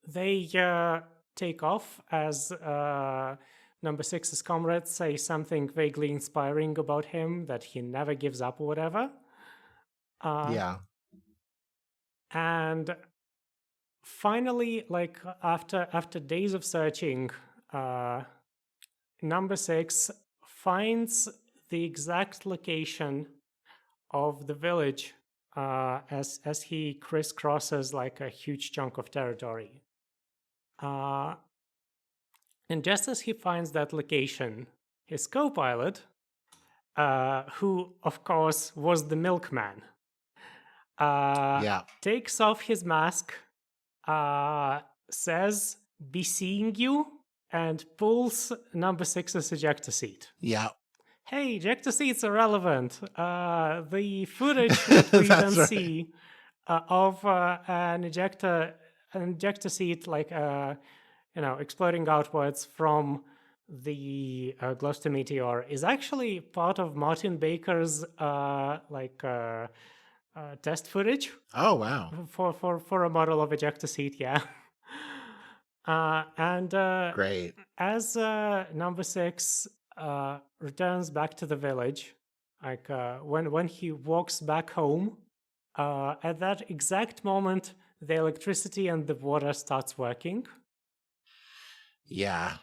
They take off as number 6's comrades say something vaguely inspiring about him, that he never gives up or whatever. Yeah. And finally, like after days of searching, number 6 finds the exact location of the village as he crisscrosses like a huge chunk of territory. And just as he finds that location, his co-pilot, who of course was the milkman, Yeah. takes off his mask, says, "Be seeing you," and pulls number 6's ejector seat. Yeah. Hey, ejector seats are relevant. The footage that we That's then right. see of an ejector seat, like exploding outwards from the Gloucester meteor, is actually part of Martin Baker's test footage Oh, wow. for a model of ejector seat. Yeah. And Great. as number 6 returns back to the village, like when he walks back home, at that exact moment, the electricity and the water starts working. Yeah.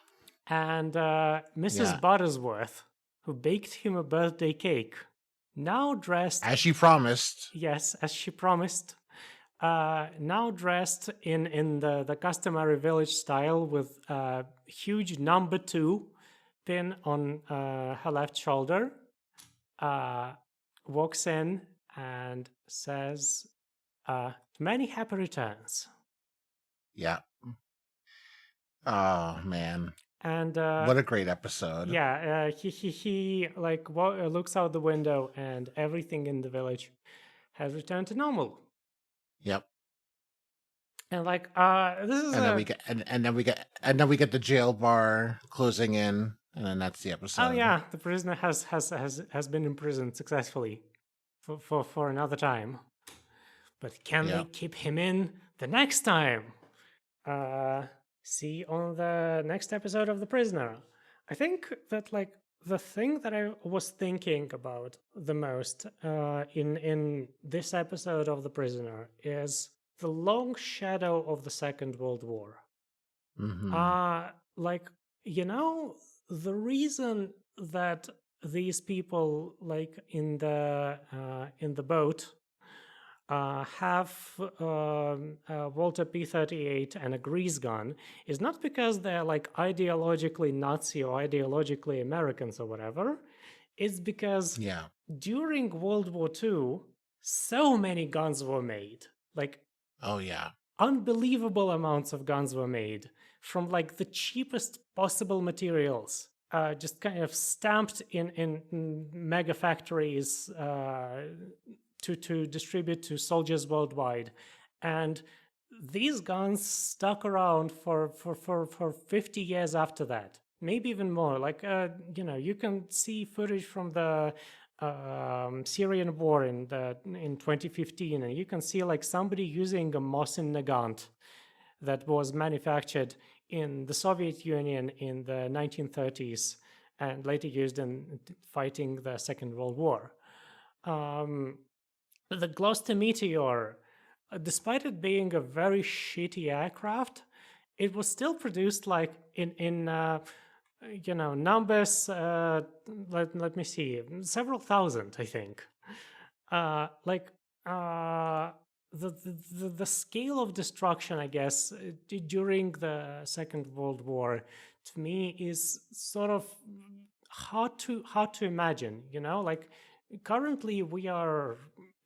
And Mrs. Yeah. Buttersworth, who baked him a birthday cake, now dressed, As she promised. yes, as she promised, now dressed in the customary village style with a huge number 2 pin on her left shoulder, walks in and says, "Many happy returns." Yeah. Oh, man. And What a great episode. yeah, he like looks out the window, and everything in the village has returned to normal. Yep. And like this is And then we get the jail bar closing in, and then that's the episode. oh yeah, the prisoner has been imprisoned successfully for another time. But can they keep him in the next time? See on the next episode of The Prisoner. I think that like the thing that I was thinking about the most in this episode of The Prisoner is the long shadow of the Second World War. Mhm. Like, the reason that these people, like in the boat, have a Walter P-38 and a grease gun is not because they're like ideologically Nazi or ideologically Americans or whatever. It's because Yeah. during World War II, so many guns were made. Like, Oh, yeah. unbelievable amounts of guns were made from like the cheapest possible materials, just kind of stamped in mega factories to distribute to soldiers worldwide. And these guns stuck around for 50 years after that, maybe even more. Like you can see footage from the Syrian war in 2015, and you can see like somebody using a Mosin Nagant that was manufactured in the Soviet Union in the 1930s and later used in fighting the Second World War. The Gloucester Meteor, despite it being a very shitty aircraft, it was still produced like in numbers. Let me see, several thousand, I think. The scale of destruction, I guess, during the Second World War, to me, is sort of hard to imagine. Like currently we are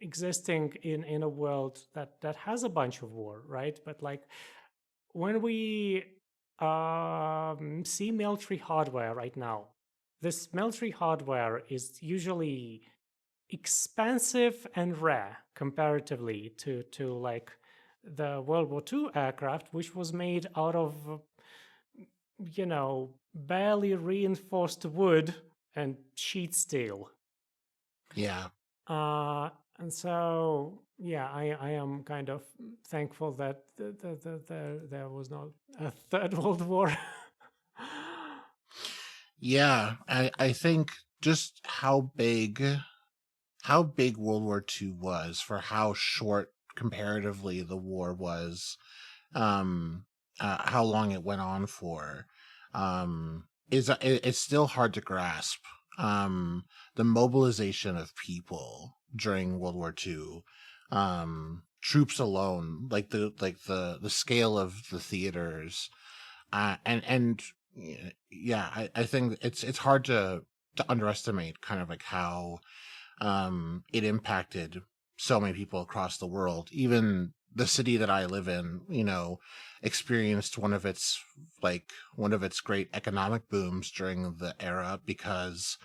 existing in a world that has a bunch of war, right? But like when we see military hardware right now, this military hardware is usually expensive and rare comparatively to like the World War II aircraft, which was made out of barely reinforced wood and sheet steel. Yeah. And so, yeah, I am kind of thankful that there was not a third World War. Yeah, I think just how big World War II was for how short comparatively the war was, um, how long it went on for, it's still hard to grasp. The mobilization of people during World War II, troops alone, the scale of the theaters, and yeah, I think it's hard to underestimate kind of like how it impacted so many people across the world. Even the city that I live in, experienced one of its great economic booms during the era because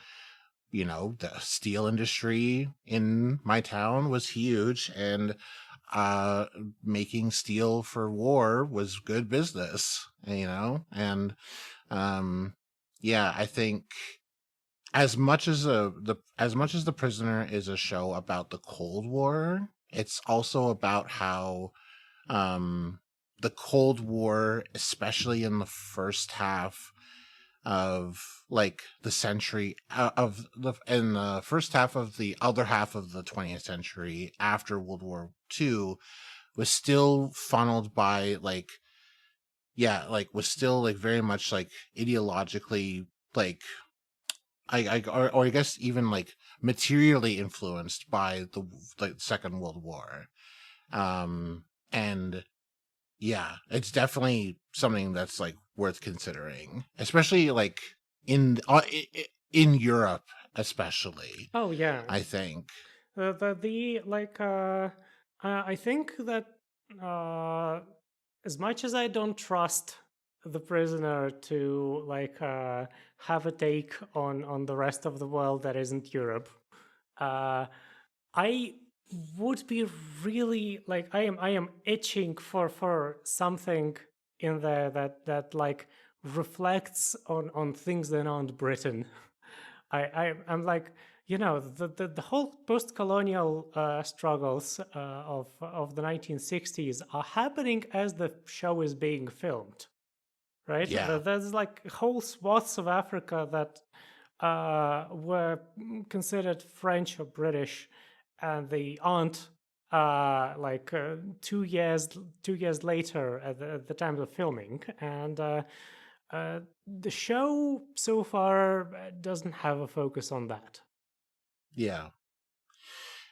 the steel industry in my town was huge, and making steel for war was good business, and yeah, I think as much as The Prisoner is a show about the Cold War, it's also about how the Cold War, especially in the first half of the century, in the first half of the other half of the 20th century after World War II, was still funneled by was still very much ideologically, or I guess even materially influenced by the Second World War. And yeah, it's definitely something that's worth considering, especially in Europe, especially. Oh yeah, I think. I think that as much as I don't trust The Prisoner to have a take on the rest of the world that isn't Europe, I would be really I am itching for something in there that reflects on things that aren't Britain. I'm like, the whole post-colonial struggles of the 1960s are happening as the show is being filmed, right? Yeah. There's whole swaths of Africa that were considered French or British, and they aren't 2 years later at the time of filming. And the show so far doesn't have a focus on that. Yeah.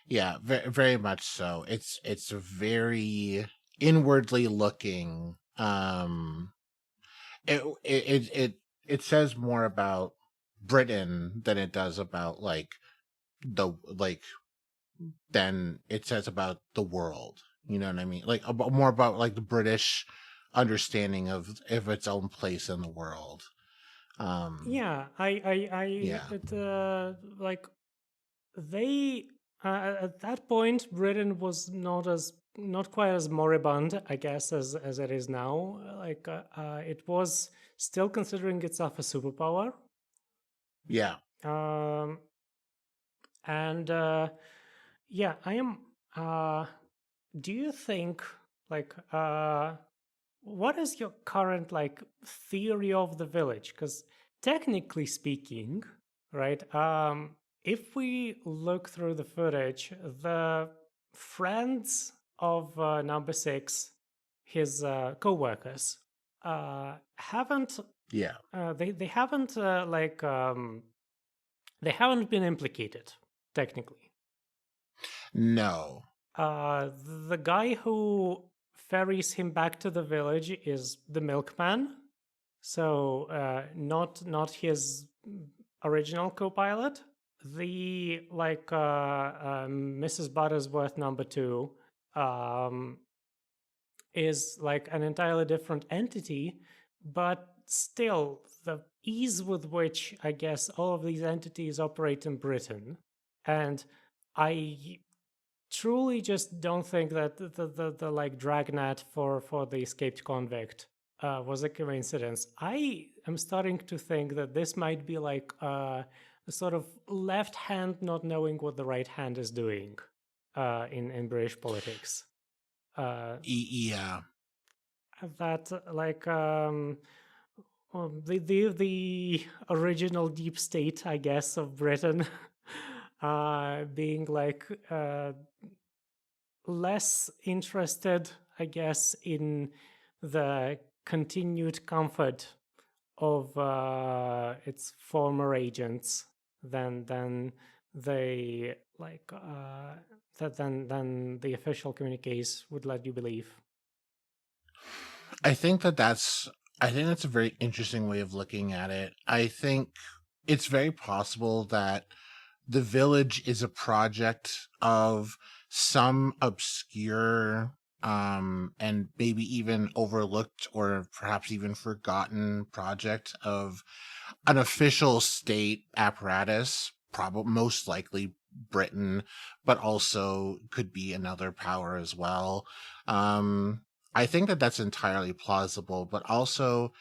Yeah, very, very much so. It's very inwardly looking. It says more about Britain than it does about the than it says about the world. You know what I mean? More about the British understanding of its own place in the world. Yeah, Yeah. they at that point Britain was not quite as moribund, I guess, as it is now. It was still considering itself a superpower. Yeah. Um, and yeah, I am. Do you think like what is your current theory of the village? Because technically speaking, right? If we look through the footage, the friends of number 6, his co-workers, haven't Yeah. they haven't they haven't been implicated technically. No. The guy who ferries him back to the village is the milkman, so not his original co-pilot. The Mrs. Buttersworth number 2 is an entirely different entity, but still the ease with which I guess all of these entities operate in Britain, and I truly just don't think that the dragnet for the escaped convict was a coincidence. I am starting to think that this might be a sort of left hand not knowing what the right hand is doing. in British politics. Yeah. That like well, the original deep state, I guess, of Britain, being like less interested, I guess, in the continued comfort of its former agents than they like than the official communiques would let you believe. I think that's a very interesting way of looking at it. I think it's very possible that the village is a project of some obscure and maybe even overlooked or perhaps even forgotten project of an official state apparatus, probably most likely Britain, but also could be another power as well. I think that that's entirely plausible, but also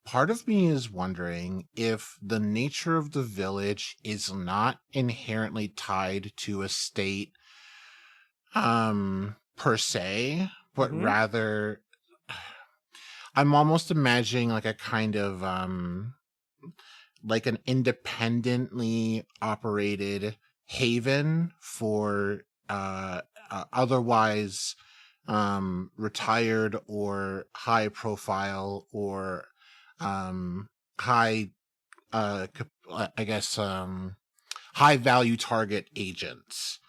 part of me is wondering if the nature of the village is not inherently tied to a state per se, but Mhm. rather I'm almost imagining like a kind of like an independently operated haven for otherwise retired or high profile or high I guess high value target agents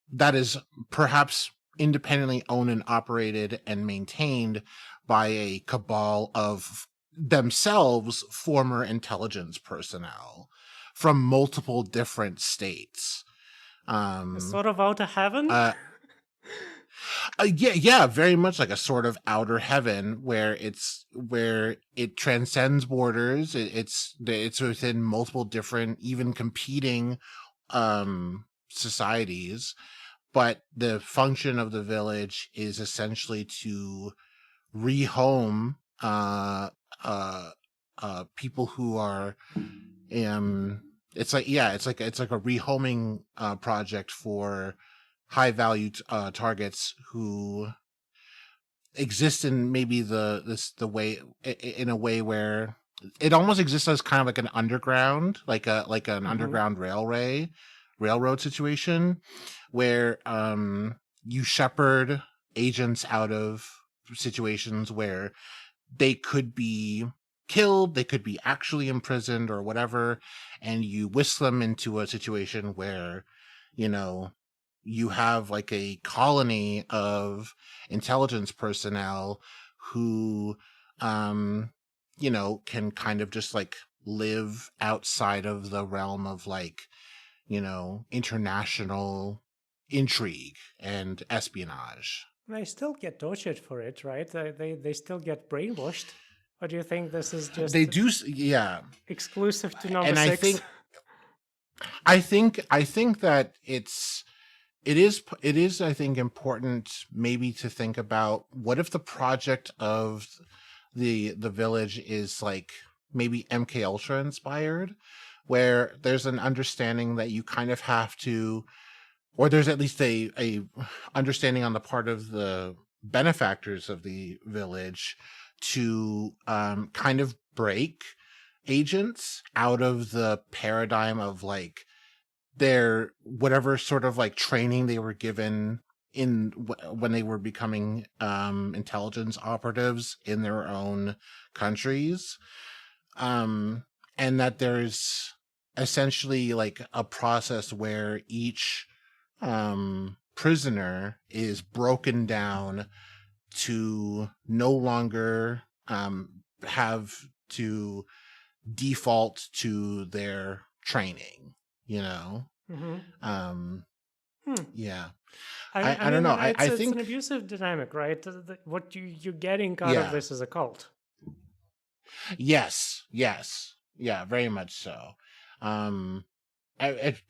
that is perhaps independently owned and operated and maintained by a cabal of themselves former intelligence personnel from multiple different states. Sort of out of heaven. Uh, yeah, very much like a sort of outer heaven where it transcends borders. It's within multiple different, even competing societies, but the function of the village is essentially to rehome people who are it's like a rehoming project for high value targets who exist in maybe the way in a way where it almost exists as kind of like an underground, like an underground railroad situation where you shepherd agents out of situations where they could be killed, they could be actually imprisoned or whatever, and you whisk them into a situation where, you know, you have like a colony of intelligence personnel who, can kind of just like live outside of the realm of like, international intrigue and espionage. They still get tortured for it, right? They still get brainwashed. Or do you think this is They just do, yeah. exclusive to number And I 6? think that it is I think important maybe to think about what if the project of the village is like maybe MK Ultra inspired, where there's an understanding that you kind of have to, or there's at least a understanding on the part of the benefactors of the village to kind of break agents out of the paradigm of like their whatever sort of like training they were given in when they were becoming intelligence operatives in their own countries, and that there's essentially like a process where each prisoner is broken down to no longer have to default to their training, you know. Mm-hmm. Um yeah, I I don't mean, know, it's I it's an think abusive dynamic, right? What you're getting out of yeah, this is a cult. yes, yeah, very much so. um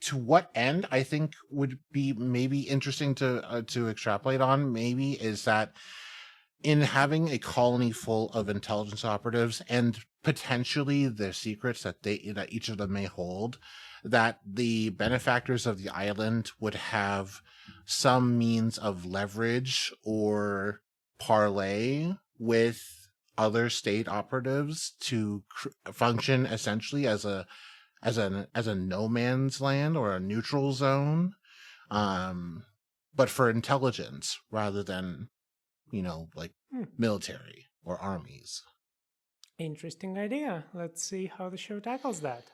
to what end I think would be maybe interesting to extrapolate on maybe is that in having a colony full of intelligence operatives and potentially the secrets that each of them may hold, that the benefactors of the island would have some means of leverage or parlay with other state operatives to function essentially as a no man's land or a neutral zone, but for intelligence rather than like military or armies. Interesting idea. Let's see how the show tackles that.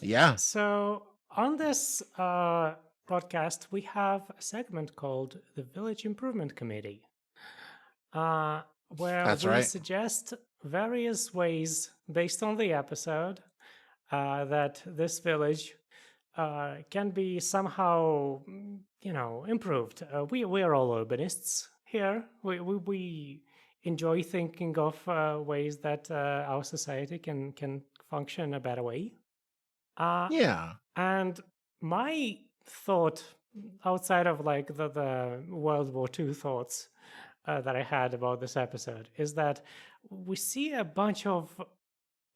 Yeah. So on this podcast, we have a segment called the Village Improvement Committee, where That's we right. suggest various ways based on the episode that this village can be somehow, improved. We are all urbanists here. We enjoy thinking of ways that our society can function in a better way. Yeah. And my thought, outside of like the World War II thoughts that I had about this episode, is that we see a bunch of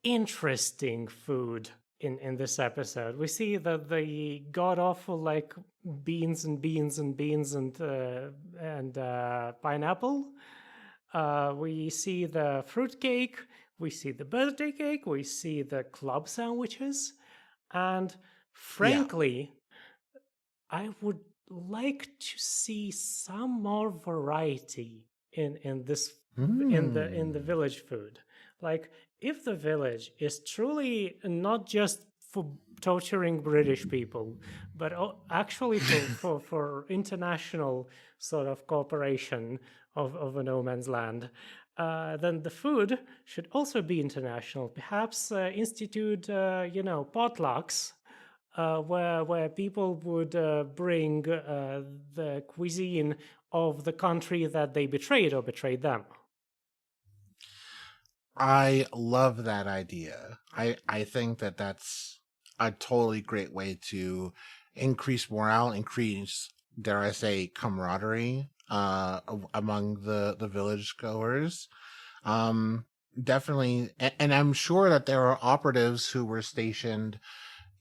interesting food in this episode. We see the god awful like beans and pineapple. We see the fruit cake. We see the birthday cake. We see the club sandwiches. And frankly, I would like to see some more variety in this in the village food. Like, if the village is truly not just for torturing British people, but actually for international sort of cooperation of a no man's land, then the food should also be international. Perhaps institute, potlucks, where people would bring the cuisine of the country that they betrayed or betrayed them. I love that idea. I think that that's a totally great way to increase morale, increase, dare I say, camaraderie among the village goers. Definitely, and I'm sure that there are operatives who were stationed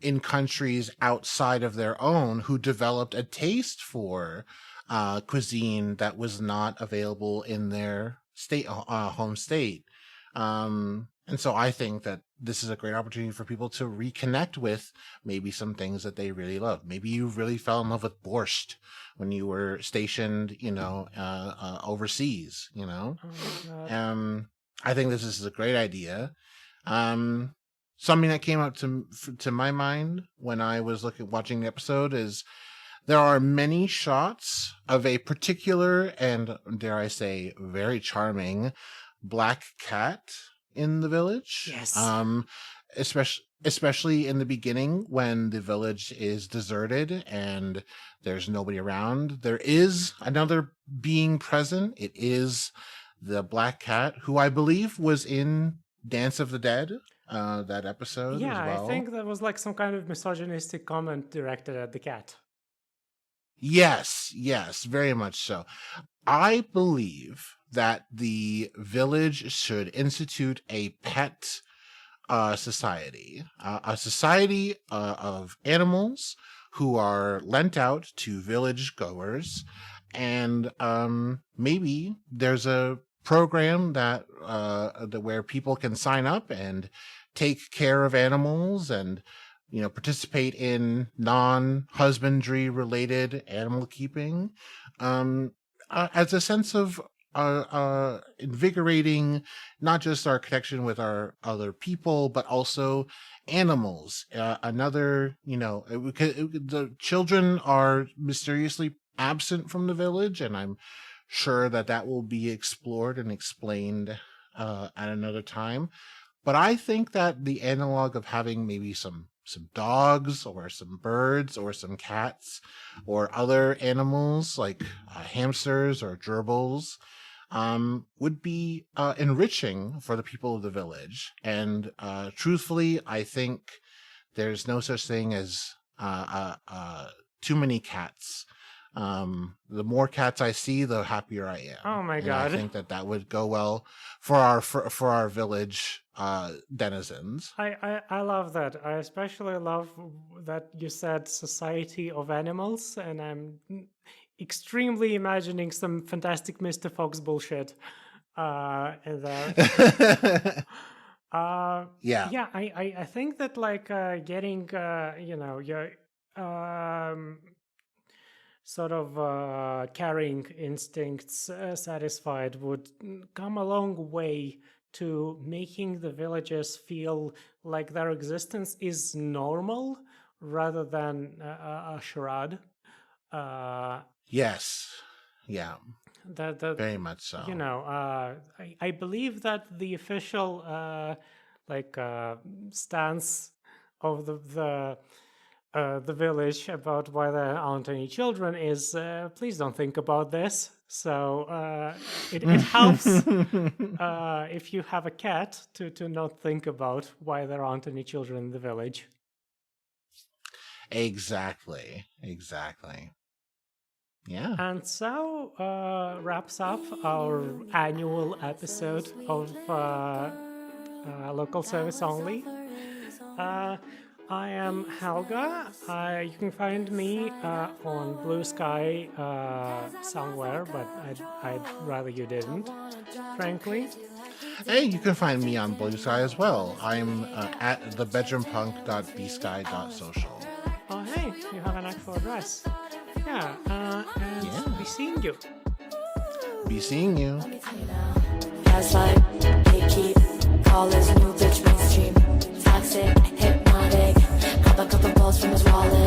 in countries outside of their own who developed a taste for cuisine that was not available in their home state. And so I think that this is a great opportunity for people to reconnect with maybe some things that they really love. Maybe you really fell in love with borscht when you were stationed, overseas, Oh my God. I think this is a great idea. Something that came up to my mind when I was watching the episode is there are many shots of a particular and, dare I say, very charming black cat in the village. Yes. Especially in the beginning when the village is deserted and there's nobody around. There is another being present. It is the black cat, who I believe was in Dance of the Dead, that episode as well. I think that was like some kind of misogynistic comment directed at the cat. Yes, very much so. I believe that the village should institute a pet society, a society of animals who are lent out to village goers, and maybe there's a program that where people can sign up and take care of animals and participate in non-husbandry related animal keeping, as a sense of invigorating not just our connection with our other people, but also animals. The children are mysteriously absent from the village, and I'm sure that will be explored and explained at another time. But I think that the analog of having maybe some dogs or some birds or some cats or other animals like hamsters or gerbils would be enriching for the people of the village. And truthfully, I think there's no such thing as too many cats The more cats I see, the happier I am. Oh my And God. I think that would go well for our village denizens. I love that. I especially love that you said society of animals, and I'm extremely imagining some fantastic Mr. Fox bullshit in there. Yeah. Yeah, I think that like getting your sort of carrying instincts satisfied would come a long way to making the villagers feel like their existence is normal rather than a charade. Yes. Yeah. That Very much so. I believe that the official stance of the village about why there aren't any children is please don't think about this. So it helps if you have a cat to not think about why there aren't any children in the village. Exactly. Yeah. And so wraps up our annual episode of Local Service Only. I am Helga. You can find me on Blue Sky somewhere, but I'd rather you didn't, frankly. Hey, you can find me on Blue Sky as well. I'm at thebedroompunk.bsky.social. Oh, hey, you have an actual address. Yeah, and be seeing you. Be seeing you. Gaslight, gatekeep, call his new bitch mainstream. Toxic, hypnotic, cop a couple balls from his wallet.